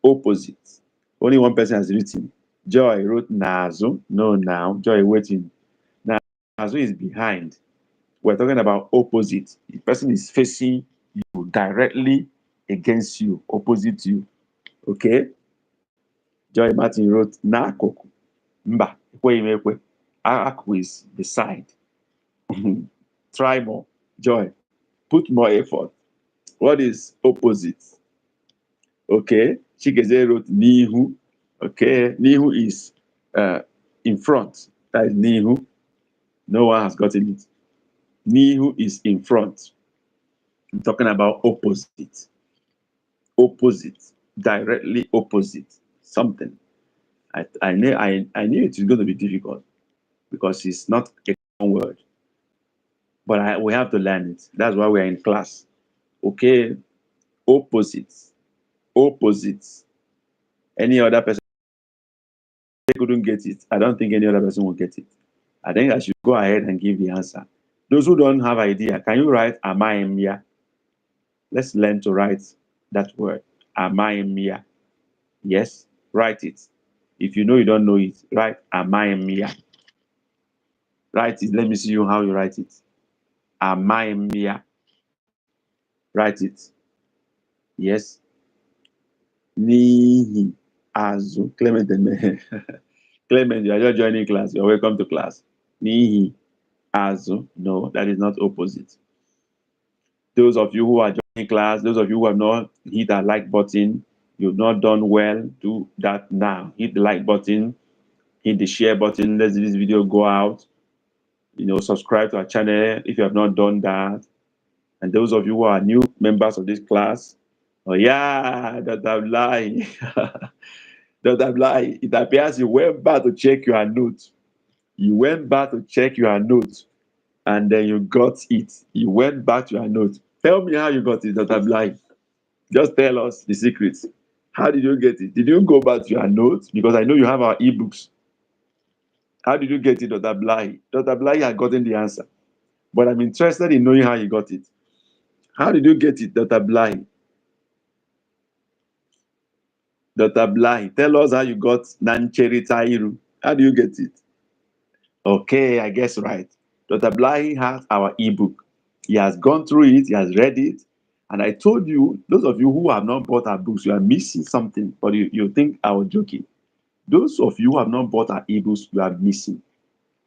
Opposite. Only one person has written. Joy wrote Nazu. No, now. Joy waiting. Nazu is behind. We're talking about opposite. The person is facing you directly against you, opposite you. Okay? Joy Martin wrote N'akụkụ. Mba, ekweghị m ekwe. Akụ is beside. Try more. Joy. Put more effort. What is opposite? Okay. Chigeze wrote Nihu. Okay. Nihu is in front. That is Nihu. No one has gotten it. Nihu is in front. I'm talking about opposite. Opposite. Directly opposite. Something. I knew it was going to be difficult because it's not a common word. But we have to learn it. That's why we're in class. Okay. Opposites. Opposites. Any other person couldn't get it. I don't think any other person will get it. I think I should go ahead and give the answer. Those who don't have idea, can you write Amayemia? Let's learn to write that word. Amayemia. Yes, write it. If you know you don't know it, write Amayemia. Write it. Let me see you how you write it. Amayemia. Write it. Yes. Nihi Azu. Clement and Clement, you are just joining class. You're welcome to class. Nihi Azu. No, that is not opposite. Those of you who are joining class, those of you who have not hit that like button, you've not done well, do that now. Hit the like button, hit the share button. Let this video go out. Subscribe to our channel if you have not done that. And those of you who are new members of this class, oh yeah, that I'm lying. That I'm lying. It appears you went back to check your notes. You went back to check your notes, and then you got it. You went back to your notes. Tell me how you got it, that I'm lying. Just tell us the secrets. How did you get it? Did you go back to your notes? Because I know you have our ebooks. How did you get it, Dr. Blahi? Dr. Blahi had gotten the answer. But I'm interested in knowing how you got it. How did you get it, Dr. Blahi? Dr. Blahi, tell us how you got Nancheri Tairu. How do you get it? Okay, I guess right. Dr. Blahi has our ebook. He has gone through it, he has read it. And I told you, those of you who have not bought our books, you are missing something, but you think I was joking. Those of you who have not bought our ebooks, you are missing.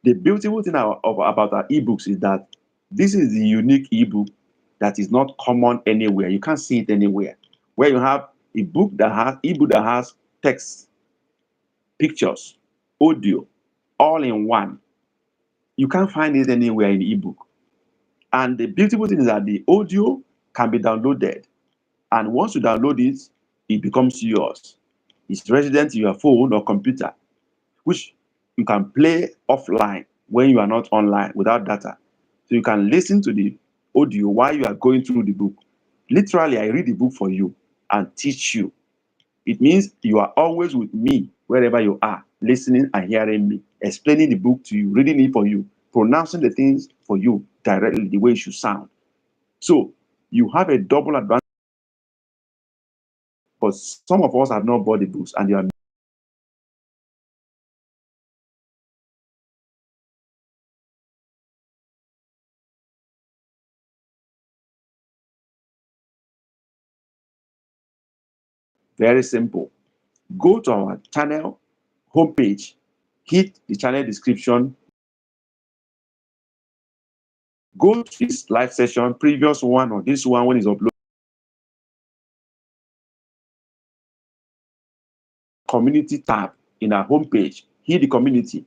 The beautiful thing about our ebooks is that this is the unique ebook that is not common anywhere. You can't see it anywhere. Where you have a book that has ebook that has text, pictures, audio, all in one. You can't find it anywhere in ebook. And the beautiful thing is that the audio can be downloaded. And once you download it, it becomes yours. It's resident in your phone or computer, which you can play offline when you are not online without data. So you can listen to the audio while you are going through the book. Literally, I read the book for you and teach you. It means you are always with me wherever you are, listening and hearing me, explaining the book to you, reading it for you, pronouncing the things for you directly the way it should sound. So you have a double advantage. But some of us have not bought the books and they are very simple. Go to our channel homepage, hit the channel description, go to this live session, previous one or this one when it's uploaded, community tab in our homepage, hit the community.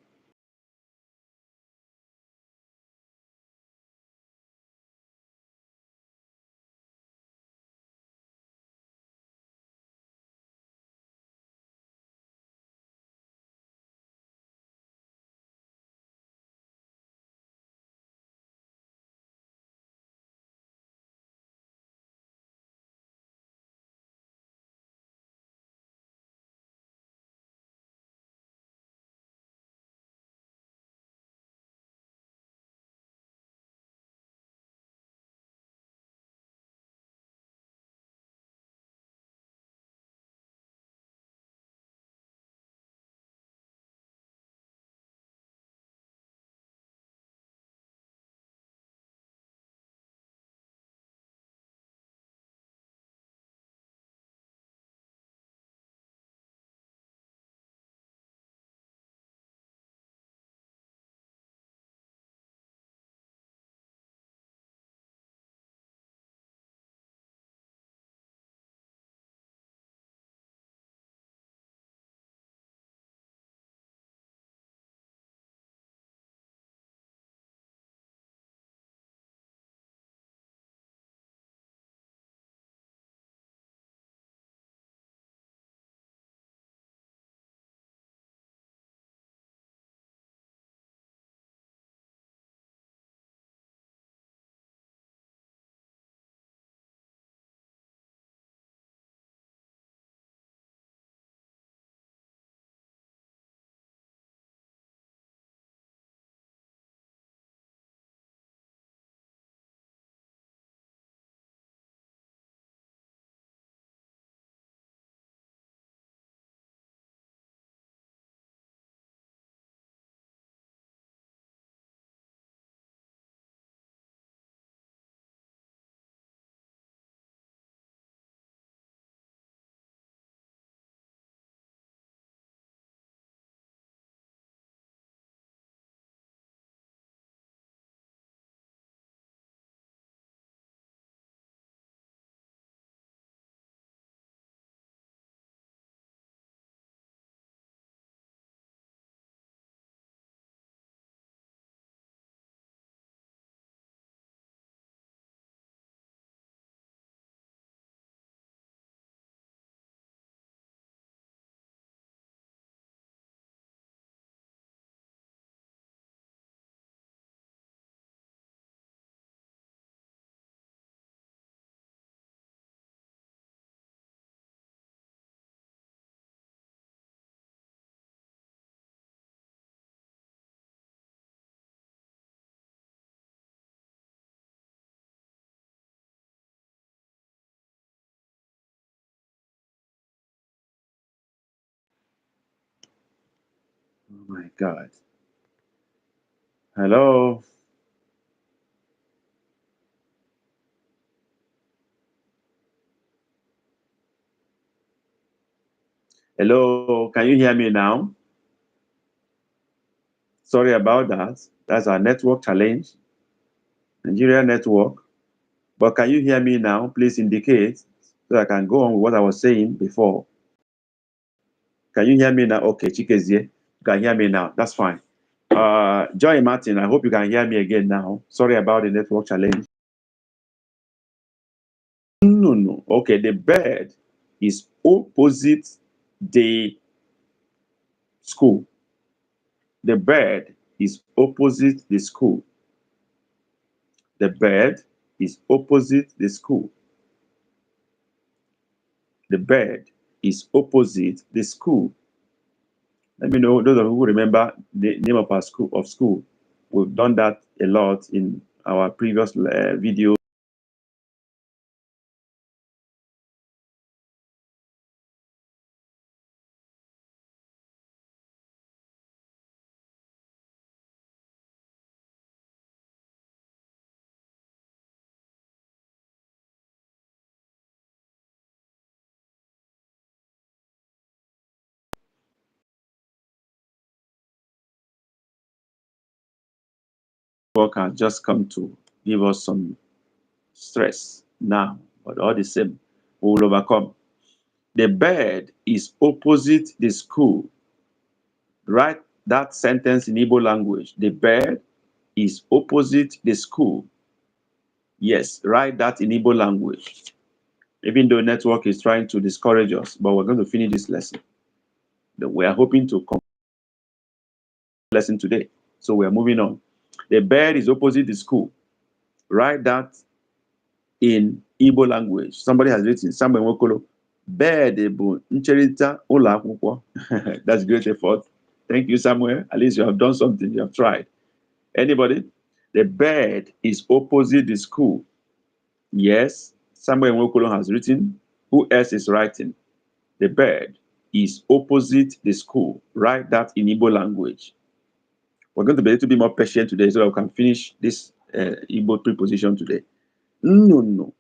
Oh my God. Hello. Hello. Can you hear me now? Sorry about that. That's our network challenge, Nigeria network. But can you hear me now? Please indicate so I can go on with what I was saying before. Can you hear me now? Okay, Chikezie, you can hear me now. That's fine. Joy Martin, I hope you can hear me again now. Sorry about the network challenge. No. Okay, the bird is opposite the school. The bird is opposite the school. The bird is opposite the school. The bird is opposite the school. Let me know those of you who remember the name of our school. We've done that a lot in our previous video. Work has just come to give us some stress now, but all the same, we will overcome. The bird is opposite the school. Write that sentence in Igbo language. The bird is opposite the school. Yes, write that in Igbo language. Even though network is trying to discourage us, but we're going to finish this lesson. We are hoping to complete the lesson today. So we are moving on. The bird is opposite the school. Write that in Igbo language. Somebody has written, Samuel Nwokolo, bird bụ ncherịta ụlọ akwụkwọ. That's great effort. Thank you, Samuel. At least you have done something. You have tried. Anybody? The bird is opposite the school. Yes, Samuel Nwokolo has written. Who else is writing? The bird is opposite the school. Write that in Igbo language. We're going to be a little bit more patient today so that we can finish this Igbo preposition today. No.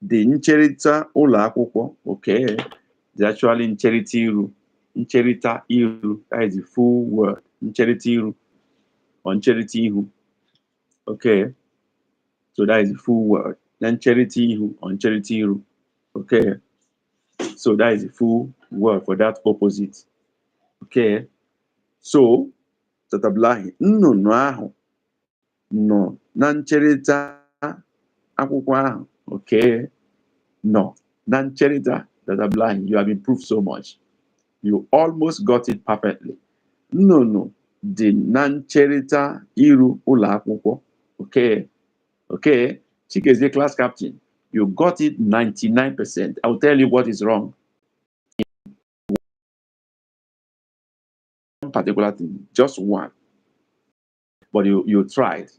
The ncherịta ụlọ akwụkwọ, okay, it's actually ncherịta iru. Ncherịta iru, that is the full word. Ncherịta iru or ncherịta ihu. Okay, so that is the full word. Then ncherịta ihu or ncherịta iru. Okay, so that is the full word for that opposite. Okay, so tatablahi nnụnụ ahụ nọ na ncherịta akwụkwọ ahụ. Okay, no, na ncherịta tatablahi. You have improved so much. You almost got it perfectly. Nnụnụ dị na ncherịta iru ụlọ akwụkwọ. Okay. Chikezie, class captain. You got it 99%. I'll tell you what is wrong. One particular thing, just one. But you tried.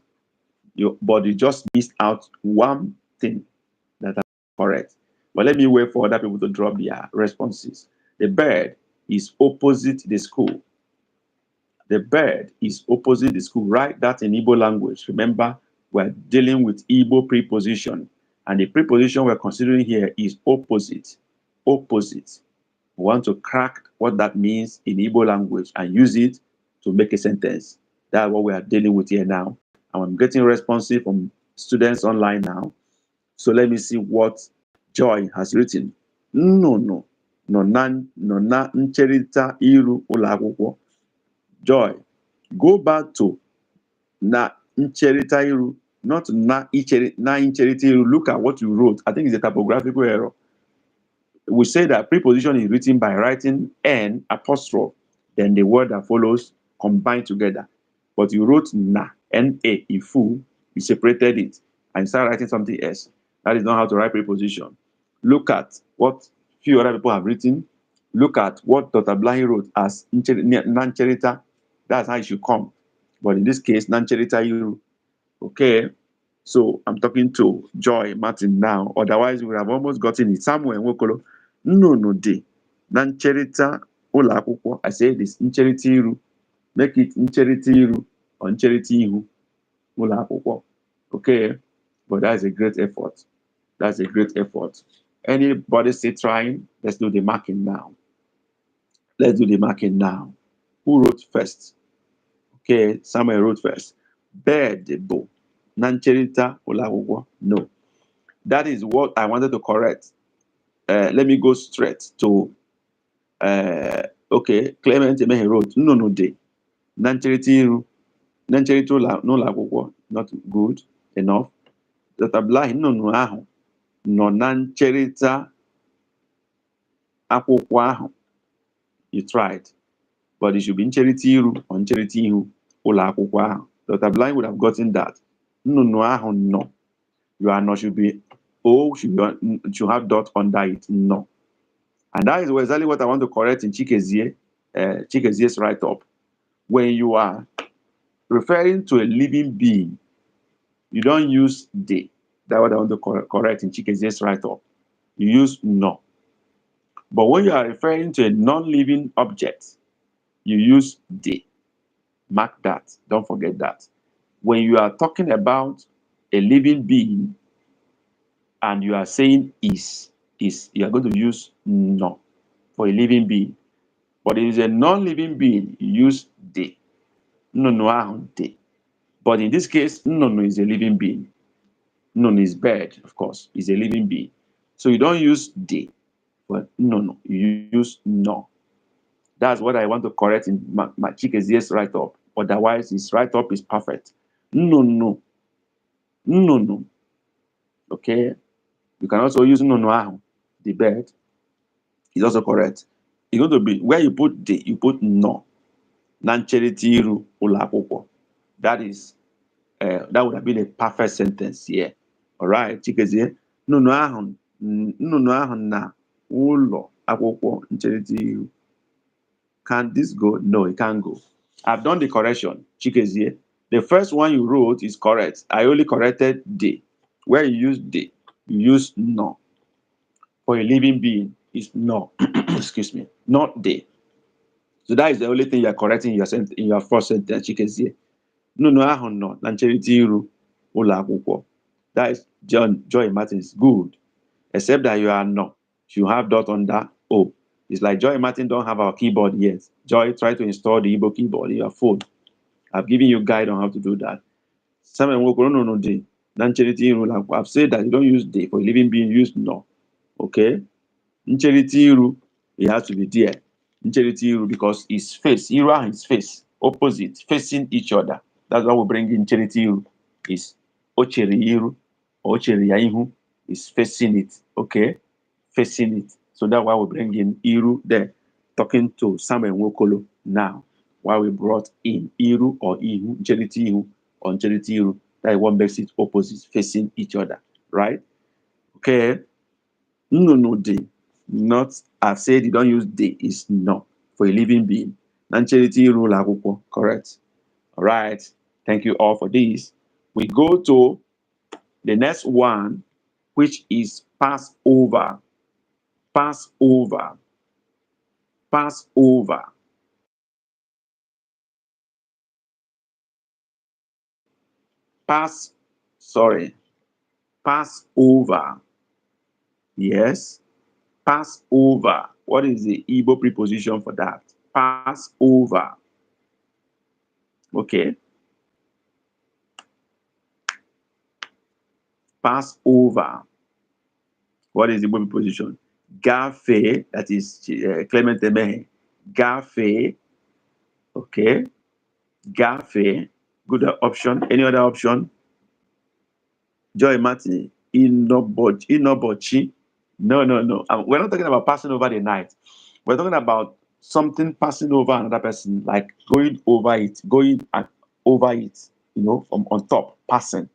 But you just missed out one thing that is correct. But let me wait for other people to drop their responses. The bird is opposite the school. The bird is opposite the school. Write that in Igbo language. Remember, we're dealing with Igbo preposition. And the preposition we're considering here is opposite. Opposite. We want to crack what that means in Igbo language and use it to make a sentence. That's what we are dealing with here now. And I'm getting responses from students online now. So let me see what Joy has written. No na ncherịta iru ụlọ akwụkwọ. Joy, go back to na ncherịta iru, not na ncherịta iru. Look at what you wrote. I think it's a typographical error. We say that preposition is written by writing N apostrophe, then the word that follows combined together. But you wrote na, N-A, ifu, you separated it, and started writing something else. That is not how to write preposition. Look at what few other people have written. Look at what Dr. Blahi wrote as nancherita. That's how it should come. But in this case, nancherita iru. Okay. So I'm talking to Joy Martin now. Otherwise, we would have almost gotten it. Samuel Nwokolo. No, de. Na ncherịta ụlọ akwụkwọ. I say this ncherịta iru. Make it ncherịta iru or ncherịta ihu ụlọ akwụkwọ. Okay, but that's a great effort. That's a great effort. Anybody still trying? Let's do the marking now. Let's do the marking now. Who wrote first? Okay, Samuel wrote first. Bed bo. Nancherita ulawugwo. No. That is what I wanted to correct. Let me go straight to okay, Clement Emehe wrote no de. Nancherita iru. Nancherita ulawugwo. Not good enough. Dr. Blahi no ahụ nọ na ncherịta akwụkwọ ahụ. You tried, but it should be ncherịta iru or ncherịta ihu ụlọ akwụkwọ ahụ. Dr. Blind would have gotten that. Nnụnụ ahụ nọ. You are not should be should have dot under it. No. And that is exactly what I want to correct in Chikezie's write-up. When you are referring to a living being, you don't use de. That's what I want to correct in Chikezie's write-up. You use no. But when you are referring to a non-living object, you use de. Mark that. Don't forget that. When you are talking about a living being and you are saying is, you are going to use no for a living being. But if it is a non-living being, you use de. No, de. But in this case, no is a living being. No is bird, of course, is a living being. So you don't use de, but no, you use no. That's what I want to correct in my Chikezie's write-up. Otherwise, his write-up is perfect. No. Okay? You can also use no, the bird. Is also correct. It's going to be, where you put the, you put no. Nancheritiru ulapopo. That is, that would have been a perfect sentence here. All right, Chikezie. No ahụ na ụlọ akwụkwọ ncheritiru. Can this go? No, it can't go. I've done the correction, Chikezie. The first one you wrote is correct. I only corrected de. Where you use de, you use no. For a living being, is no. Excuse me, not de. So that is the only thing you are correcting in your first sentence, Chikezie. No ahụ nọ na ncheritiru ụlọ akwụkwọ. That is Joy Martins. Good. Except that you are no. You have dot under O. It's like Joy Martin don't have our keyboard yet. Joy, try to install the Igbo keyboard in your phone. I've given you a guide on how to do that. I've said that you don't use de for a living being, use no. Okay? Ncheritiru, it has to be there. Ncheritiru because it's face. Iru and his face. Opposite, facing each other. That's why we bring in ncheritiru. Is ocheriiru or ocheriaihu is facing it. Okay? Facing it. So that's why we bring in Iru there, talking to Samuel Nwokolo now. Why we brought in Iru or Ihu, Ncheriti Ihu or Ncheriti Iru. That is what makes it opposite, facing each other, right? Okay. No, de. Not, I've said you don't use de, is no for a living being. Ncheriti Iru lagupo, correct? All right. Thank you all for this. We go to the next one, which is Passover. Passover. Passover. Passover. Yes. Passover. What is the Igbo preposition for that? Passover. Okay. Passover. What is the Igbo preposition? Gafe. That is Clement Emehe. Gafe. Okay. Gafe. Good option. Any other option? Joy Martin. Inobochi. No. We're not talking about passing over the night. We're talking about something passing over another person, like going over it, from on top, passing.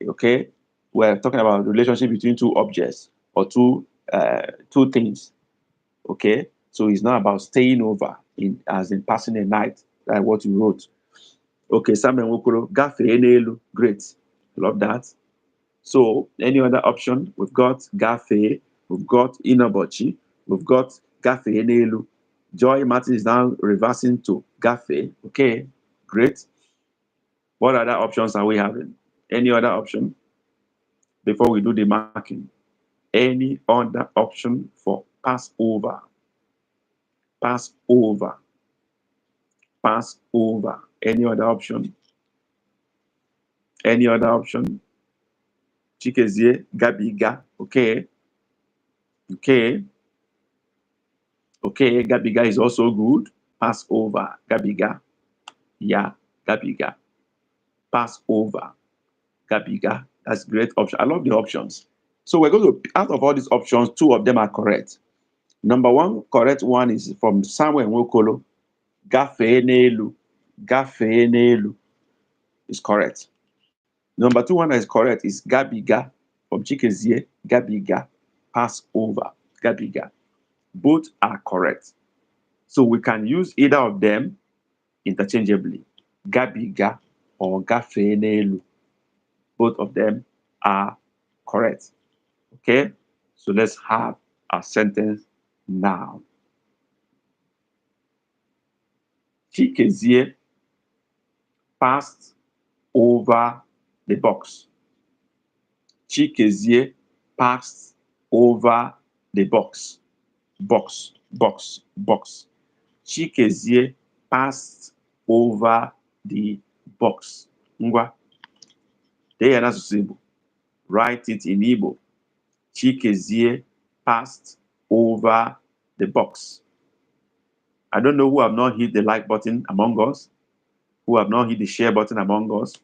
Okay? We're talking about the relationship between two objects or two things. Okay? So it's not about staying over as in passing a night, like what you wrote. Okay, Samuel Nwokolo, Gafe Enelu. Great. Love that. So, any other option? We've got Gafe, we've got Inabochi, we've got Gafe Enelu. Joy Martin is now reversing to gafe. Okay, great. What other options are we having? Any other option before we do the marking? Any other option for pass over? Pass over. Pass over. Any other option? Any other option? Chikezie, gabiga. Okay. Okay. Okay. Gabiga is also good. Pass over. Gabiga. Yeah. Gabiga. Pass over. Gabiga. That's a great option. I love the options. So we're going to, out of all these options, 2 of them are correct. Number 1 correct one is from Samuel Nwokolo. Gafee n'elu. Gafee n'elu is correct. Number 2 one that is correct is gabiga from Chikezie. Gabiga. Pass over. Gabiga. Both are correct. So we can use either of them interchangeably. Gabiga or gafee n'elu. Both of them are correct. Okay? So let's have a sentence now. Chikezie passed over the box. Chikezie passed over the box. Box, box, box. Chikezie passed over the box. Ngwa. Dee n'asụsụ Igbo. Write it in Igbo. Chikezie passed over the box. I don't know who have not hit the like button among us, who have not hit the share button among us.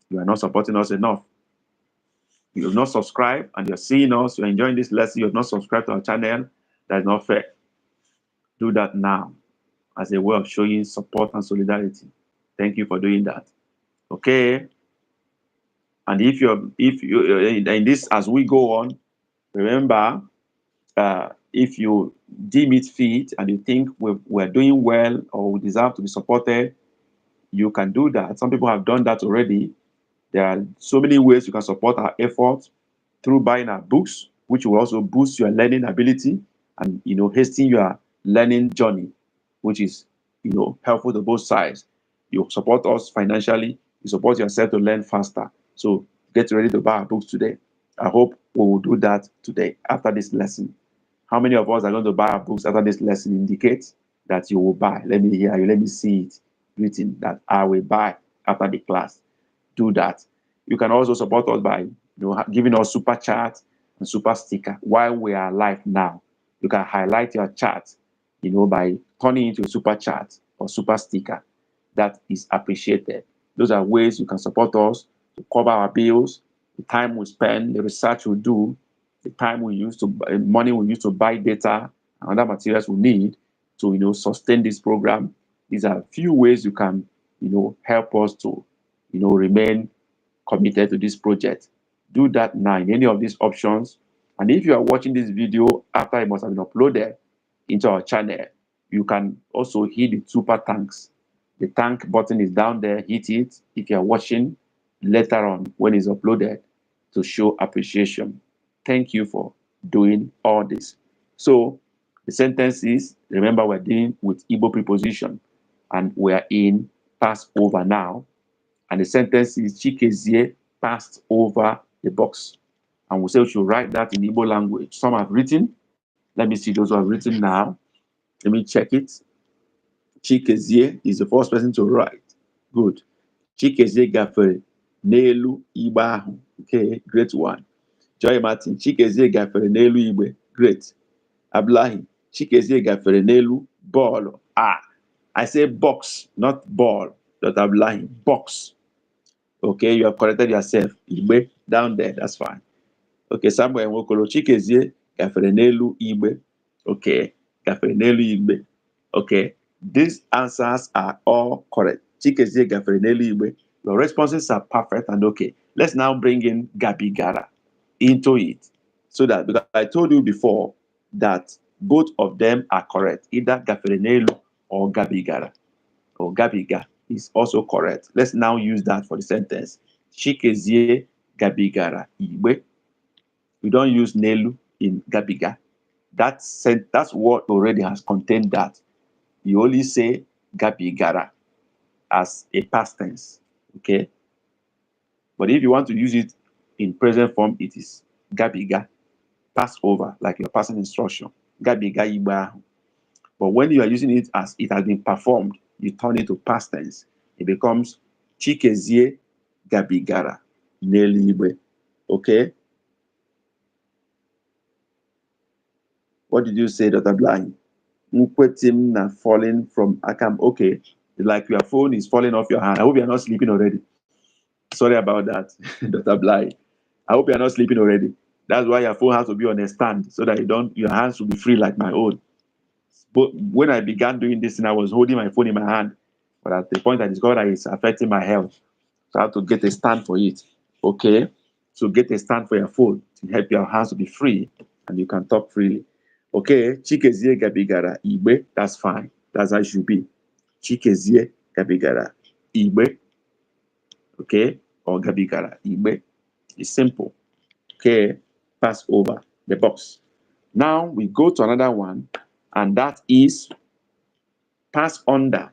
You are not supporting us enough. You have not subscribed and you're seeing us, you're enjoying this lesson, you have not subscribed to our channel. That's not fair. Do that now as a way of showing support and solidarity. Thank you for doing that. Okay. And if you in this, as we go on, remember, if you deem it fit and you think we're doing well or we deserve to be supported, you can do that. Some people have done that already. There are so many ways you can support our efforts through buying our books, which will also boost your learning ability and hasten your learning journey, which is helpful to both sides. You support us financially, you support yourself to learn faster. So get ready to buy our books today. I hope we will do that today after this lesson. How many of us are going to buy our books after this lesson? Indicate that you will buy. Let me hear you. Let me see it written that I will buy after the class. Do that. You can also support us by giving us super chat and super sticker while we are live now. You can highlight your chat, by turning into a super chat or super sticker. That is appreciated. Those are ways you can support us to cover our bills, the time we spend, the research we do, the time we use to money we use to buy data and other materials we need to sustain this program. These are a few ways you can help us to remain committed to this project. Do that now in any of these options. And if you are watching this video after it must have been uploaded into our channel, you can also hit the super thanks. The thank button is down there. Hit it if you are watching later on when it's uploaded to show appreciation. Thank you for doing all this. So the sentence is, remember, we're dealing with Igbo preposition and we're in past over now. And the sentence is Chikezie passed over the box. And we say we should write that in Igbo language. Some have written. Let me see those who have written now. Let me check it. Chikezie is the first person to write. Good. Chikezie gafere n'elu igbe ahụ. Okay, great one. Joy Martin, Chikezie gafere n'elu igbe. Great. Ablahi, Chikezie gafere n'elu ball. I say box, not ball. Dr. Ablahi, box. Okay, you have corrected yourself. Igbe, down there, that's fine. Okay, Samuel Nwokolo, Chikezie gafere n'elu igbe. Okay, gafere n'elu igbe. Okay, these answers are all correct. Chikezie gafere n'elu igbe. Your responses are perfect and okay. Let's now bring in Gabigara into it. So that, because I told you before that both of them are correct. Either gafere n'elu or Gabigara or Gabiga is also correct. Let's now use that for the sentence. Chikezie gabigara igbe. We don't use nelu in gabiga. That word already has contained that. you only say gabigara as a past tense. Okay. But if you want to use it in present form, it is gabiga, pass over, like your passing instruction. Gabiga iba. But when you are using it as it has been performed, you turn it to past tense. It becomes chikezie gabigara n'eluigwe. Okay? What did you say, Dr. Blind? Nkwetim na falling from Akam. Okay. Like your phone is falling off your hand. I hope you're not sleeping already. Sorry about that, Dr. Blind. I hope you're not sleeping already. That's why your phone has to be on a stand so that your hands will be free like my own. But when I began doing this, and I was holding my phone in my hand, but at the point I discovered that it's affecting my health, so I have to get a stand for it. Okay, so get a stand for your phone to help your hands to be free, and you can talk freely. Okay, Chikezie Gabigara Igbe, that's fine. That's how it should be. Chikezie Gabigara Igbe, okay, or Gabigara Igbe. It's simple. Okay, pass over the box. Now we go to another one, and that is pass under.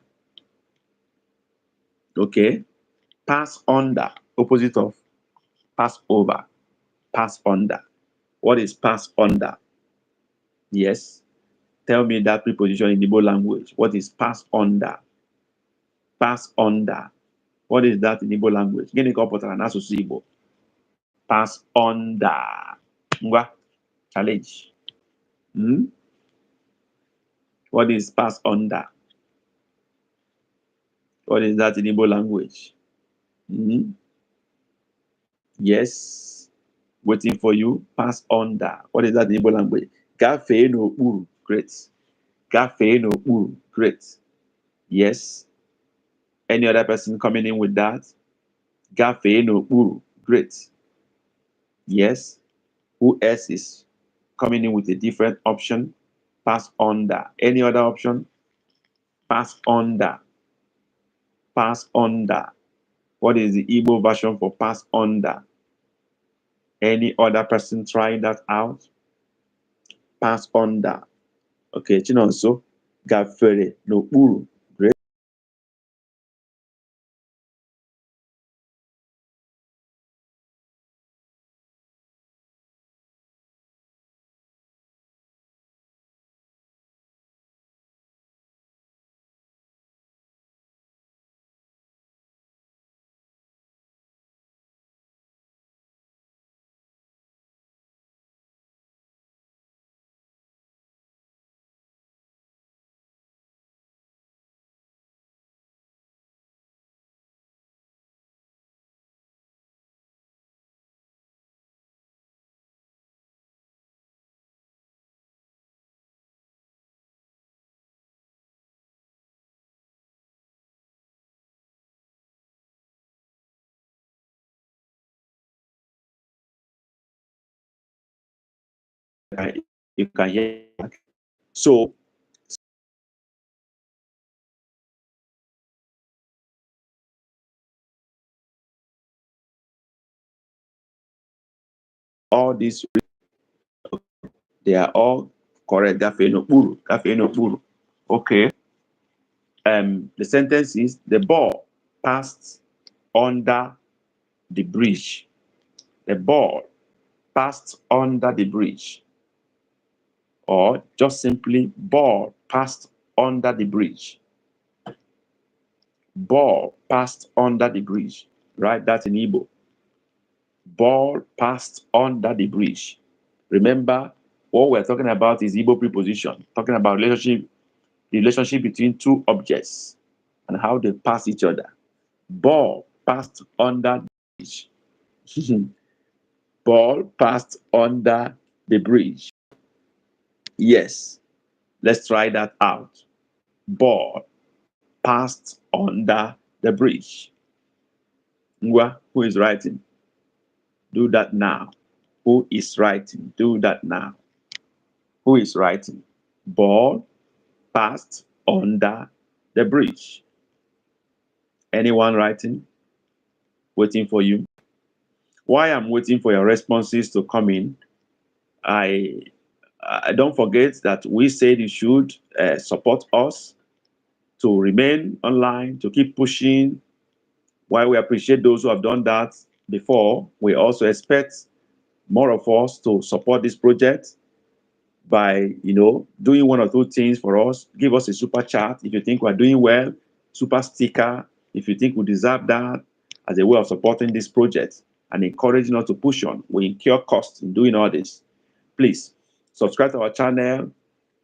Okay, pass under, opposite of pass over, pass under. What is pass under? Yes, tell me that preposition in Igbo language. What is pass under? Pass under. What is that in Igbo language? Gịnị ka ọ pụtara n'asụsụ Igbo? Pass under. Ngwa, challenge. What is pass under? What is that in Igbo language? Yes, waiting for you. Pass under. What is that in Igbo language? Gafee n'okpuru. Great. Gafee n'okpuru. Great. Yes. Any other person coming in with that? Gafee n'okpuru. Great. Yes. Who else is coming in with a different option? Pass under. Any other option? Pass under. Pass under. What is the Igbo version for pass under? Any other person trying that out? Pass under. Okay, Chinonso. Gafere n'okpuru. Great. You can hear. So all these, they are all correct. Gafere n'okpuru. Gafere n'okpuru. Okay. The sentence is the ball passed under the bridge. The ball passed under the bridge. Or just simply ball passed under the bridge. Ball passed under the bridge. Right? That's in Igbo. Ball passed under the bridge. Remember, what we're talking about is Igbo preposition. Talking about relationship between two objects and how they pass each other. Ball passed under the bridge. Ball passed under the bridge. Yes, let's try that out. Ball passed under the bridge. Ngwa, who is writing? Do that now. Who is writing? Do that now. Who is writing? Ball passed under the bridge. Anyone writing? Waiting for you. While I'm waiting for your responses to come in, I don't forget that we said you should support us to remain online, to keep pushing. While we appreciate those who have done that before, we also expect more of us to support this project by, doing one or two things for us. Give us a super chat if you think we're doing well, super sticker if you think we deserve that, as a way of supporting this project and encouraging us to push on. We incur costs in doing all this. Please subscribe to our channel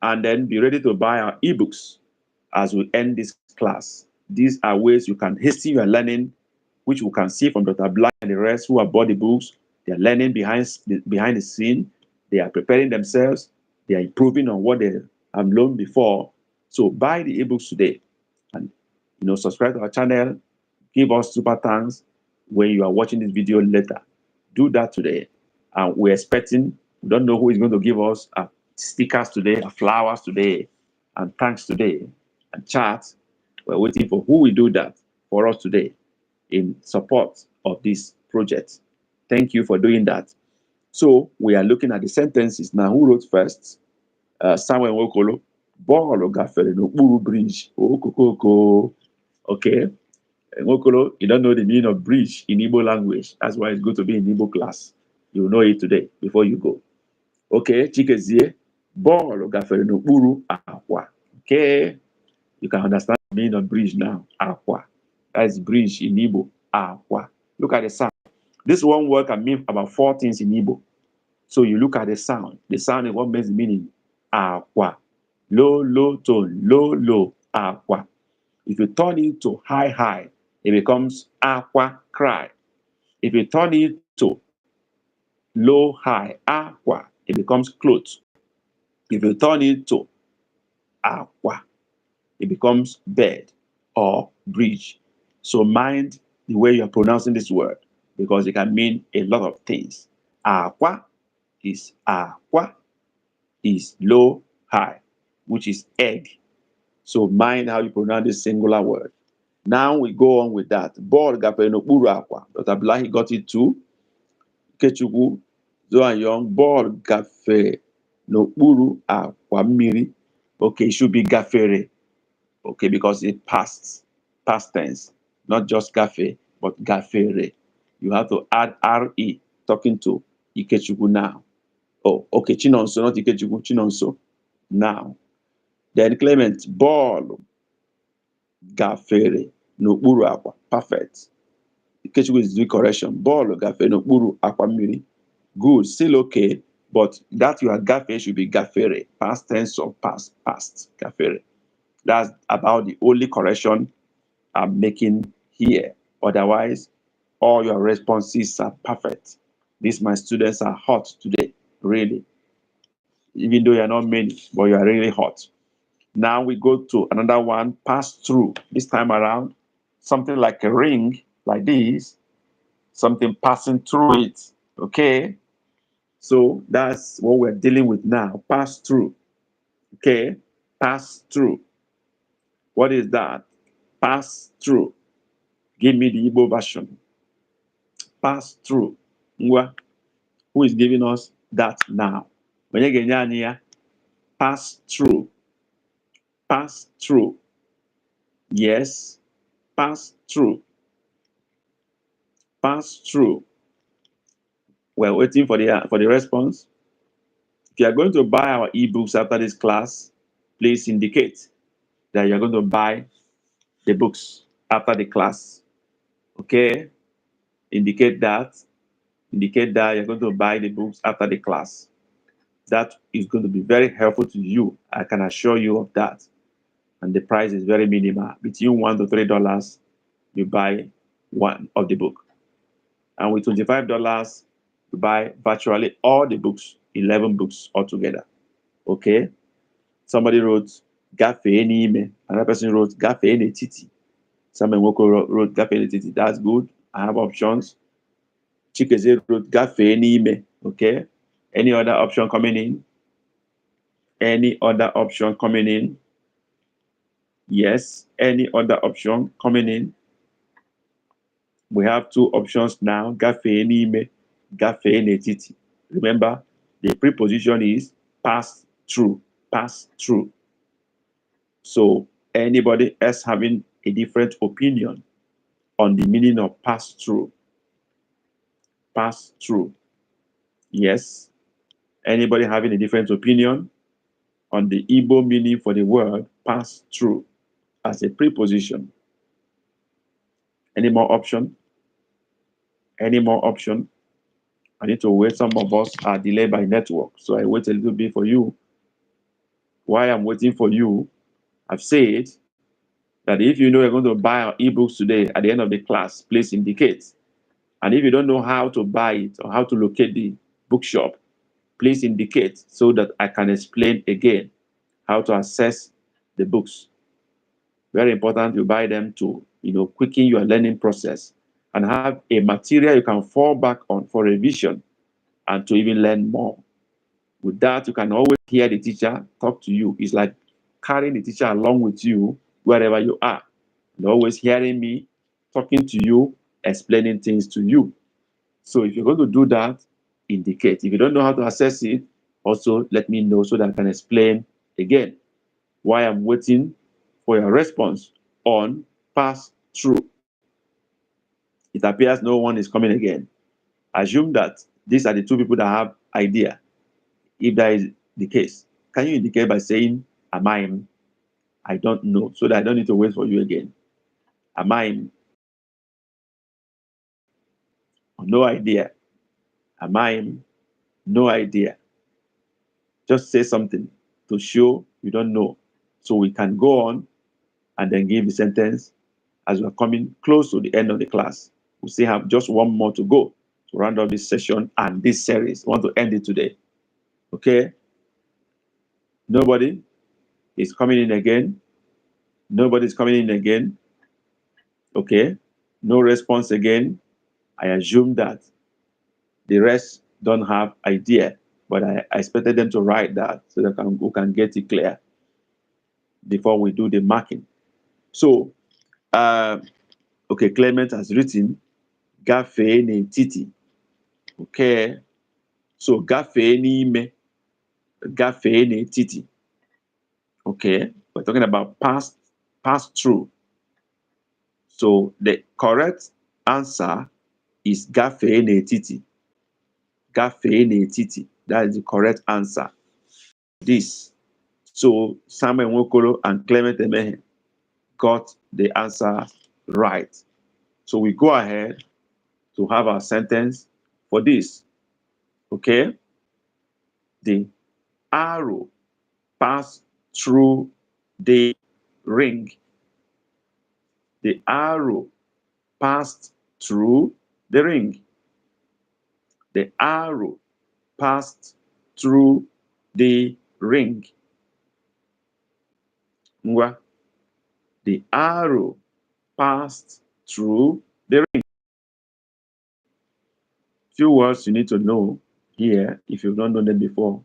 and then be ready to buy our ebooks as we end this class. These are ways you can hasten your learning, which we can see from Dr. Black and the rest who have bought the books. They are learning behind the scene. They are preparing themselves. They are improving on what they have learned before. So buy the ebooks today and subscribe to our channel. Give us super thanks when you are watching this video later. Do that today. And we're expecting, we don't know who is going to give us stickers today, flowers today, and thanks today, and chat. We're waiting for who will do that for us today in support of this project. Thank you for doing that. So we are looking at the sentences now. Who wrote first? Samuel Nwokolo. Bọ́ọ̀lù gafere n'okpuru bridge. Okokoko. Okay. Nwokolo, you don't know the meaning of bridge in Igbo language. That's why it's good to be in Igbo class. You will know it today before you go. Okay, Chikezie. Bọ́ọ̀lù gafere n'okpuru akwa. Okay. You can understand the meaning of bridge now. Akwa. That is bridge in Igbo. Akwa. Look at the sound. This one word can mean about 4 things in Igbo. So you look at the sound. The sound is what makes the meaning. Akwa. Low, low tone. Low, low. Akwa. If you turn it to high, high, it becomes aqua, cry. If you turn it to low, high, aqua, it becomes clothes. If you turn it to aqua, it becomes bed or bridge. So mind the way you're pronouncing this word, because it can mean a lot of things. Aqua is low, high, which is egg. So mind how you pronounce this singular word. Now we go on with that. Ball gafere n'okpuru akwa. Dr. Blahi got it too. Kechukwu, Zoan Young, ball gafere n'okpuru akwa mmiri. Okay, it should be gafere. Okay, because it past tense. Not just gafe, but gafere. You have to add re, talking to Ikechukwu now. Oh, okay, Chinonso, not Ikechukwu, Chinonso. Now. Then Clement, ball gafere n'okpuru akwa. Perfect. Ikechukwu is doing correction. Ball gafere n'okpuru akwa mmiri. Good, still okay, but that you are gafe should be gafere. Past tense or past gafere. That's about the only correction I'm making here. Otherwise, all your responses are perfect. These my students are hot today, really. Even though you're not many, but you are really hot. Now we go to another one, pass through. This time around, something like a ring, like this, something passing through it, okay? So that's what we're dealing with now, pass through, okay? Pass through. What is that? Pass through. Give me the Igbo version. Pass through. Ngwa, who is giving us that now? Pass through. Pass through. Yes, pass through. Pass through. We're waiting for the response. If you are going to buy our ebooks after this class, please indicate that you're going to buy the books after the class. Okay? Indicate that you're going to buy the books after the class. That is going to be very helpful to you. I can assure you of that. And the price is very minimal. Between $1 to $3, you buy one of the book. And with $25, you buy virtually all the books, 11 books altogether. Okay? Somebody wrote Gafe N'ime. Another person wrote Gafe N'etiti. Samuel Nwoko wrote Gafe N'etiti. That's good. I have options. Chikeze wrote Gafe N'ime. Okay? Any other option coming in? Any other option coming in? Yes. Any other option coming in? We have 2 options now. Gafe N'ime, Gafe N'etiti. Remember, the preposition is pass through. Pass through. So Anybody else having a different opinion on the meaning of pass through? Pass through. Yes. Anybody having a different opinion on the Igbo meaning for the word pass through as a preposition? Any more option? Any more option? I need to wait. Some of us are delayed by network, so I wait a little bit for you. While I'm waiting for you, I've said that if you know you're going to buy our ebooks today at the end of the class, please indicate. And if you don't know how to buy it or how to locate the bookshop, please indicate so that I can explain again how to access the books. Very important you buy them to quicken your learning process and have a material you can fall back on for revision and to even learn more. With that, you can always hear the teacher talk to you. It's like carrying the teacher along with you wherever you are. And always hearing me talking to you, explaining things to you. So if you're going to do that, indicate. If you don't know how to access it, also let me know so that I can explain again why I'm waiting for your response on pass through. It appears no one is coming again. Assume that these are the two people that have idea. If that is the case, can you indicate by saying, am I don't know, so that I don't need to wait for you again. Am I? No idea. Am I? No idea. Just say something to show you don't know, so we can go on and then give the sentence as we're coming close to the end of the class. We still have just one more to go to round up this session and this series. I want to end it today. Okay? Nobody is coming in again. Nobody's coming in again. Okay? No response again. I assume that the rest don't have idea, but I expected them to write that so that we can get it clear before we do the marking. So, okay, Clement has written, gafee n'etiti. Okay, so gafee n'ime, gafee n'etiti. Okay, we're talking about pass through. So the correct answer is gafee n'etiti. Gafee n'etiti. That is the correct answer. This. So Samuel Nwokolo and Clement Emehe got the answer right. So we go ahead to have our sentence for this. Okay? The arrow passed through the ring. The arrow passed through the ring. The arrow passed through the ring. Ngwa. The arrow passed through the ring. Few words you need to know here if you've not known them before.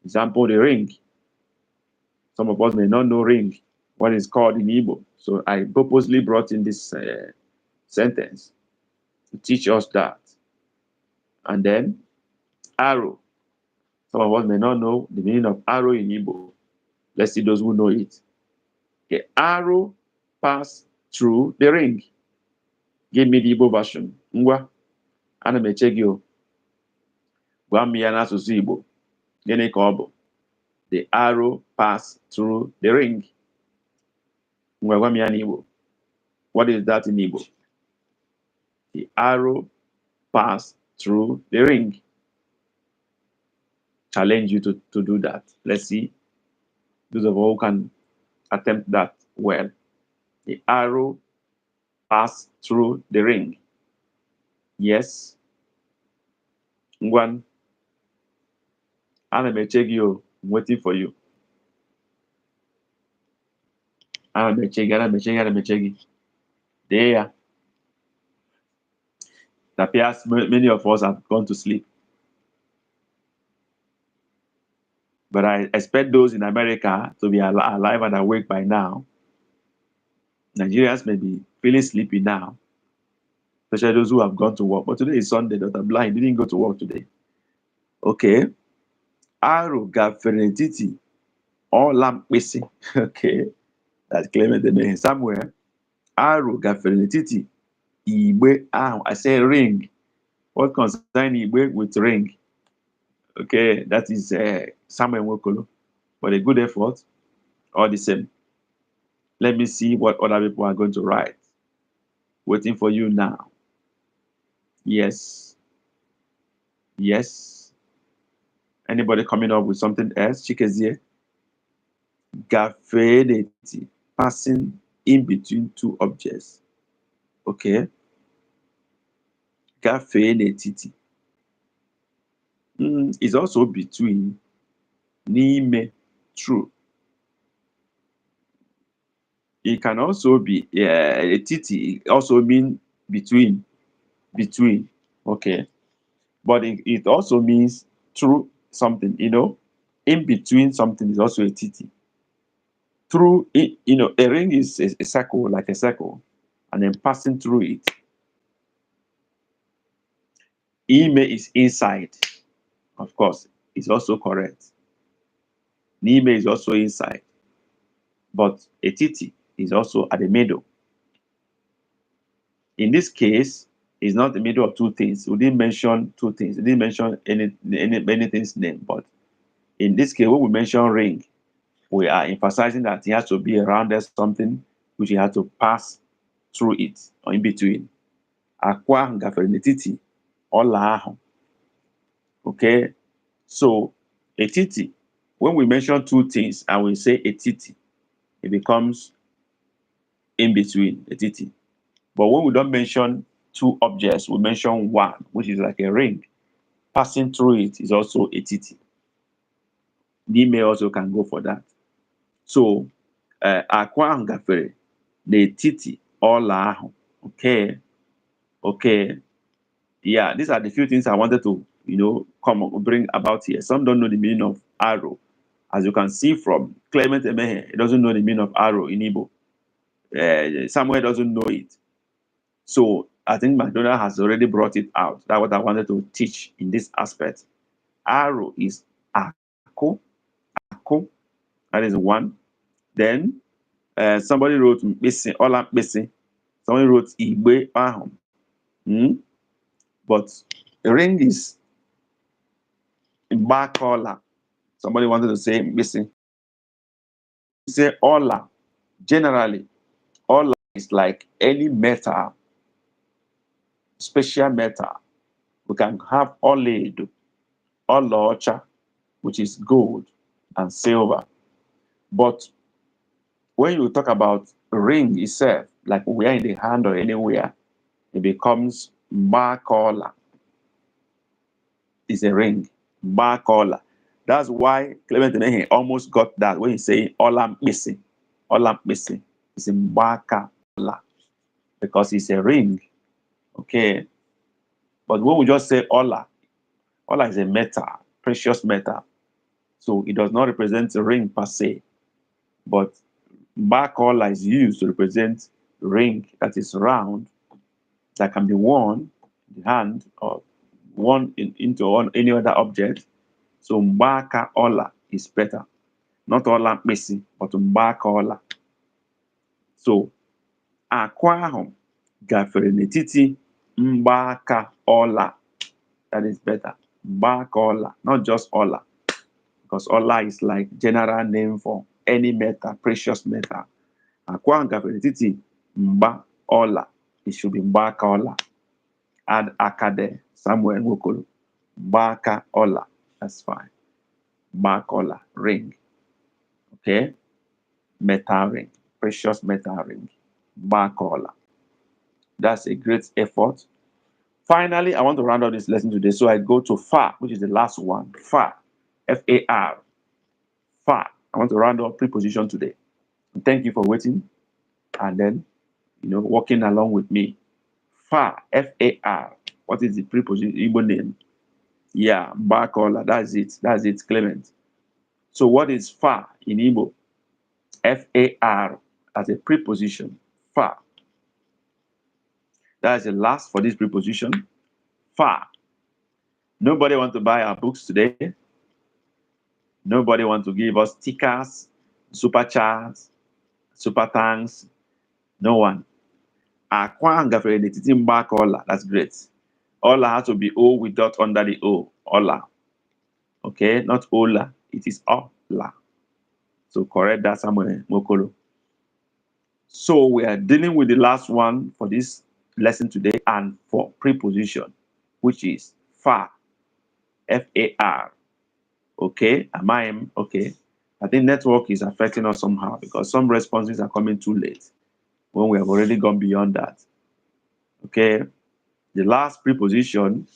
Example, the ring. Some of us may not know ring, what is called in Igbo. So I purposely brought in this sentence to teach us that. And then arrow. Some of us may not know the meaning of arrow in Igbo. Let's see those who know it. Okay, arrow pass through the ring. Give me the Igbo version. Ngwa, ana m eche gị o. Gwa m ya n'asụsụ Igbo. Gịnị ka ọ bụ? The arrow pass through the ring. Ngwa, gwa m ya n'Igbo. What is that in Igbo? The arrow pass through the ring. Challenge you to do that. Let's see. Those of all who can attempt that well. The arrow pass through the ring. Yes. Ngwan. Ana m eche gị o. I'm waiting for you. Ana m eche gị. Dee ya. It appears many of us have gone to sleep. But I expect those in America to be alive and awake by now. Nigerians may be feeling sleepy now, especially those who have gone to work. But today is Sunday. Dr. Blind didn't go to work today. Okay. Arrow gafere n'etiti ọla mkpịsị. Okay. That's Clement Emehe. Somewhere, arrow gafere n'etiti igbe ahụ. I say ring. What concerns igbe with ring? Okay, that is Samuel Nwokolo. But a good effort, all the same. Let me see what other people are going to write. Waiting for you now. Yes. Yes. Anybody coming up with something else? Chikezie. Gafeneti, passing in between two objects. Okay. Gafenetiti. Is also between. N'ime, true. It can also be a titi. Also mean between. Between. Okay. But it also means through something, in between something is also a titi. Through it, a ring is a circle, like a circle, and then passing through it. Ime is inside. Of course, it's also correct. N'ime is also inside. But a titi is also at the middle. In this case, it's not the middle of two things. We didn't mention two things. We didn't mention anything's name. But in this case, when we mention ring, we are emphasizing that it has to be around there something which you have to pass through it or in between. Akwa gafere n'etiti ọla ahụ. Okay, so a titi. When we mention two things and we say a titi, it becomes in between a titi. But when we don't mention two objects, we mention one, which is like a ring. Passing through it is also a titi. N'ime also can go for that. So, akwa ahụ gafere n'etiti ọla ahụ. Okay. Yeah, these are the few things I wanted to, bring about here. Some don't know the meaning of arrow. As you can see from Clement Emehe, he doesn't know the meaning of arrow in Igbo. Samuel doesn't know it. So I think McDonald has already brought it out. That's what I wanted to teach in this aspect. Arrow is ako. That is one. Then somebody wrote mkpisi, ola mkpisi. Somebody wrote igbe ahụ. But ring is mgbakola. Somebody wanted to say mkpisi. Say ola. Generally, ola is like any metal, special metal. We can have oledo, olaocha, which is gold and silver. But when you talk about ring itself, like we are in the hand or anywhere, it becomes mgbakola. It's a ring. Mgbakola. That's why Clement Emehe almost got that when he's saying ola mkpisi. Ola mkpisi. It's a mgbakola because it's a ring. Okay. But when we just say ola is a metal, precious metal. So it does not represent a ring per se. But mgbakola is used to represent ring that is round, that can be worn in the hand or worn into any other object. So mgbakola is better. Not ola mkpisi, but mgbakola. So akwa ahụ gafere n'etiti mgbakola. That is better. Mgbakola, not just ola. Because ola is like general name for any metal, precious metal. Akwa ahụ gafere n'etiti mgbakola. It should be mgbakola. Add akade, Samuel Nwokolo. Mgbakola. That's fine. Mgbakola, ring. Okay? Metal ring. Precious metal ring. Mgbakola. That's a great effort. Finally, I want to round up this lesson today. So I go to far, which is the last one. Far. F-A-R. Far. I want to round up preposition today. Thank you for waiting and then, walking along with me. Far. F-A-R. What is the preposition? Igbo name? Yeah, mgbakola. That's it, Clement. So what is far in Igbo? F-A-R as a preposition. Far. That is the last for this preposition. Far. Nobody want to buy our books today. Nobody want to give us stickers, super chats, Super thanks. No one. Akwa ngafere n'etiti mgbaka ọla. That's great. Ola has to be O with dot under the O. Ola. Okay, not Ola. It is Ola. So correct that somewhere, Mokolo. So we are dealing with the last one for this lesson today and for preposition, which is far. F-A-R. Okay, am I? Okay. I think network is affecting us somehow because some responses are coming too late when we have already gone beyond that. Okay, the last preposition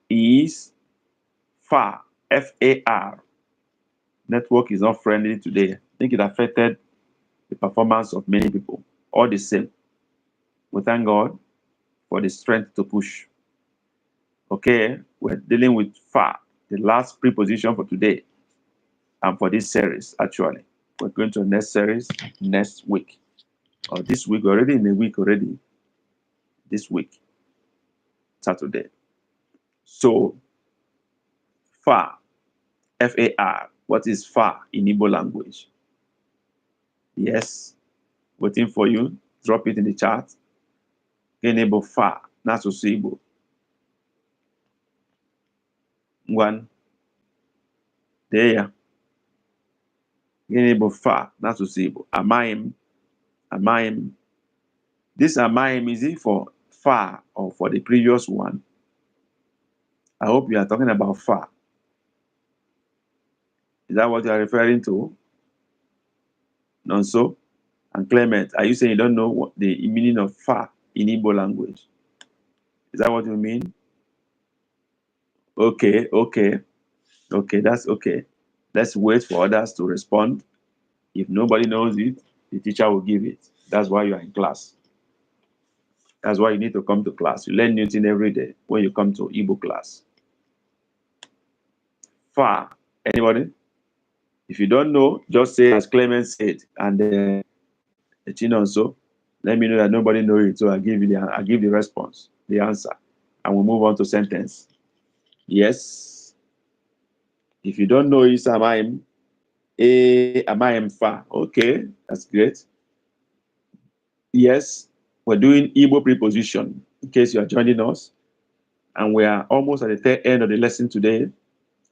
is far. F-A-R. Network is not friendly today. I think it affected the performance of many people. All the same, we thank God for the strength to push. Okay, we're dealing with far, the last preposition for today and for this series, actually. We're going to the next series next week. Or this week, already in a week already. This week, Saturday. So, far, F-A-R. What is far in Igbo language? Yes, waiting for you. Drop it in the chat. Genebo far, n'asụsụ Igbo. One, there. Genebo far, n'asụsụ Igbo. Amaghị. This amaghị, is it for far or for the previous one? I hope you are talking about far. Is that what you are referring to? Nonso and Clement, are you saying you don't know what the meaning of far in Igbo language? Is that what you mean? Okay, that's okay. Let's wait for others to respond. If nobody knows it, the teacher will give it. That's why you are in class. That's why you need to come to class. You learn new thing every day when you come to Igbo class. Far, anybody? If you don't know, just say as Clement said, and so let me know that nobody knows it. So I give the response, the answer, and we'll move on to sentence. Yes. If you don't know it, am I far? Okay, that's great. Yes, we're doing Igbo preposition in case you are joining us, and we are almost at the third end of the lesson today.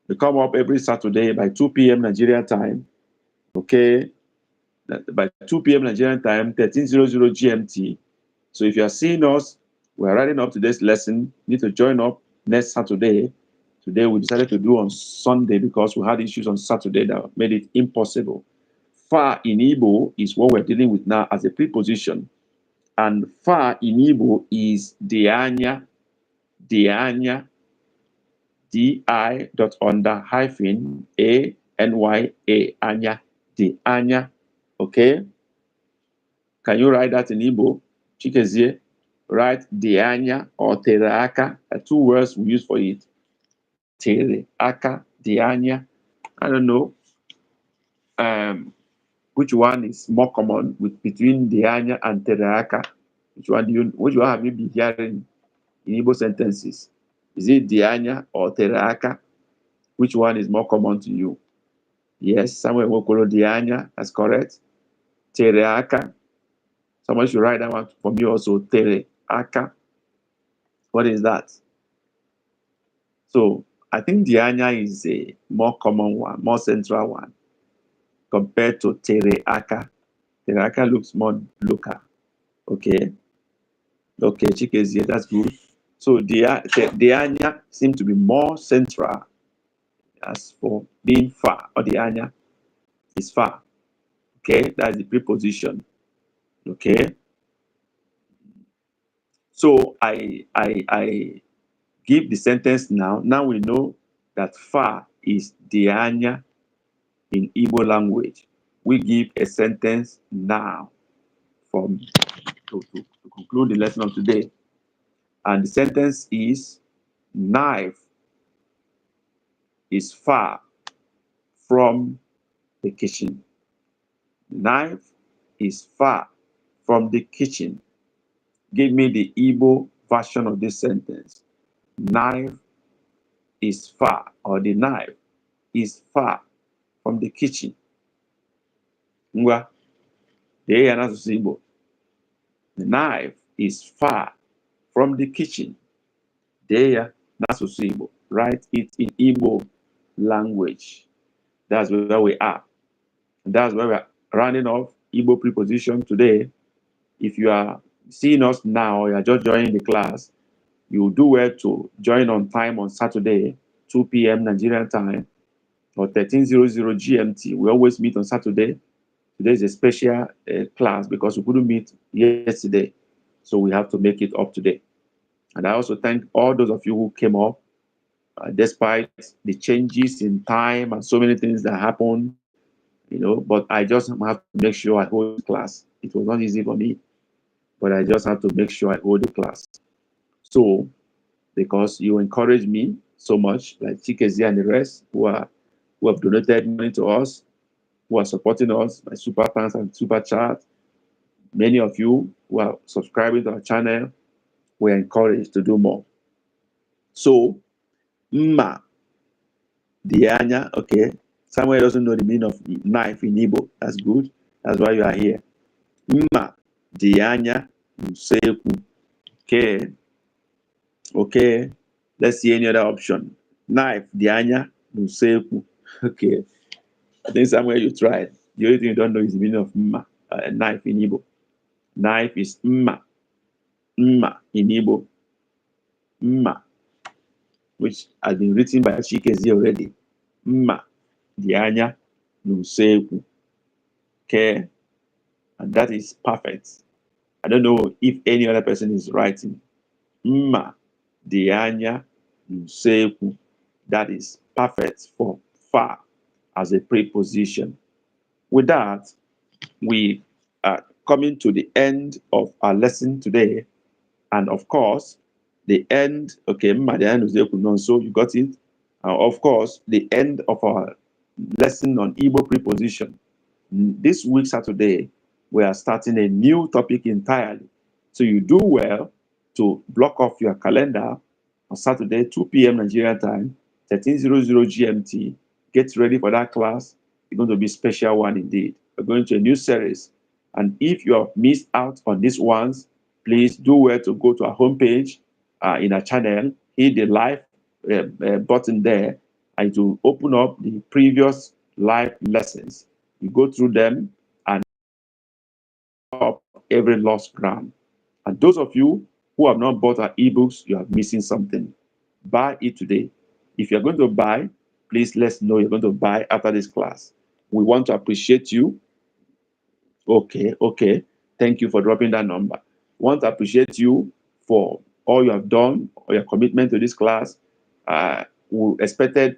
We come up every Saturday by 2 p.m. Nigerian time. Okay, by 2 p.m. Nigerian time, 1300 GMT. So if you are seeing us, we are writing up today's lesson. You need to join up next Saturday. Today we decided to do on Sunday because we had issues on Saturday that made it impossible. Far in Igbo is what we're dealing with now as a preposition. And far in Igbo is dianya, D-I dot under hyphen A-N-Y-A, anya, dianya. Okay? Can you write that in Igbo? Chikezie, write dianya or teraka, two words we use for it. Tere, aka, dianya. I don't know which one is more common between dianya and teraka. Which one have you been hearing in Igbo sentences? Is it dianya or teraka? Which one is more common to you? Yes, somewhere will call dianya. That's correct. Teraka. Someone should write that one for me also. Teraka. What is that? So I think dianya is a more common one, more central one compared to tereaka. Tereaka looks more local. Okay. Okay, Chikezie, that's good. So dianya seems to be more central. As for being far, or dianya is far. Okay, that's the preposition. Okay. So I give the sentence now. Now we know that far is dianya in Igbo language. We give a sentence now to conclude the lesson of today. And the sentence is, knife is far from the kitchen. Knife is far from the kitchen. Give me the Igbo version of this sentence. Knife is far, or the knife is far from the kitchen. Ngwa. Dee ya n'asụsụ Igbo. The knife is far from the kitchen. Dee ya n'asụsụ Igbo. Write it in Igbo language. That's where we are. That's where we're rounding off Igbo preposition today. If you are seeing us now, or you are just joining the class, you do well to join on time on Saturday, 2 p.m. Nigerian time, or 1300 GMT. We always meet on Saturday. Today is a special class because we couldn't meet yesterday. So we have to make it up today. And I also thank all those of you who came up, despite the changes in time and so many things that happened, but I just have to make sure I hold the class. It was not easy for me, but I just have to make sure I hold the class. So, because you encourage me so much, like Chikezi and the rest who have donated money to us, who are supporting us by super thanks and super chat, many of you who are subscribing to our channel, we're encouraged to do more. So, mma, dianya, okay. Someone doesn't know the meaning of knife in Igbo. That's good. That's why you are here. Mma, dianya, useku. Okay. Okay. Let's see any other option. Knife, dianya, useku. Okay. I think somewhere you tried. The only thing you don't know is the meaning of mma, knife in Igbo. Knife is mma. Mma in Igbo. Mma, which has been written by Chikezi already. Mma, dianya, n'usekwu. Okay, and that is perfect. I don't know if any other person is writing. Mma, dianya, n'usekwu. That is perfect for far as a preposition. With that, we are coming to the end of our lesson today. And of course, the end, okay, so you got it. Of course, the end of our lesson on Igbo preposition. This week, Saturday, we are starting a new topic entirely. So you do well to block off your calendar on Saturday, 2 p.m. Nigerian time, 1300 GMT. Get ready for that class. It's going to be a special one indeed. We're going to a new series. And if you have missed out on these ones, please do well to go to our homepage in our channel, hit the live button there, and to open up the previous live lessons. You go through them and up every lost ground. And those of you who have not bought our ebooks, you are missing something. Buy it today. If you're going to buy, please let's know you're going to buy after this class. We want to appreciate you. Okay. Thank you for dropping that number. We want to appreciate you for all you have done, or your commitment to this class. We expected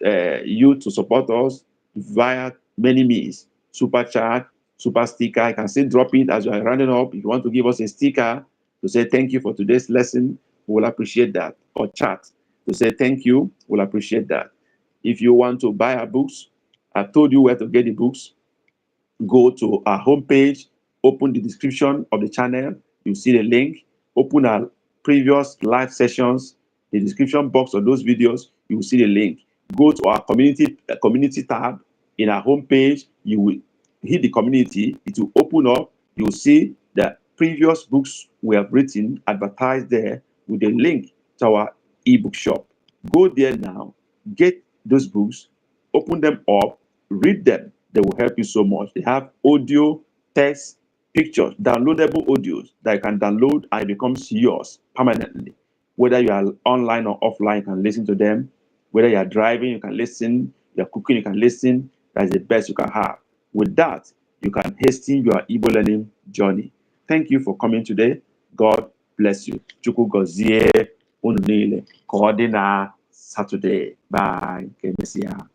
you to support us via many means. Super chat, super sticker. You can still drop it as you are running up. If you want to give us a sticker to say thank you for today's lesson, we'll appreciate that. Or chat to say thank you, we'll appreciate that. If you want to buy our books, I've told you where to get the books. Go to our homepage, open the description of the channel, you see the link, open our previous live sessions, the description box of those videos, you will see the link. Go to our community tab in our homepage, you will hit the community, it will open up, you will see the previous books we have written, advertised there with a link to our ebook shop. Go there now, get those books, open them up, read them. They will help you so much. They have audio, text, pictures, downloadable audios that you can download and it becomes yours permanently. Whether you are online or offline, you can listen to them. Whether you are driving, you can listen. You're cooking, you can listen. That's the best you can have. With that, you can hasten your Igbo learning journey. Thank you for coming today. God bless you. Chukwu gozie unu niile. Ka ọ dị na Saturday. Bye. Kemesia.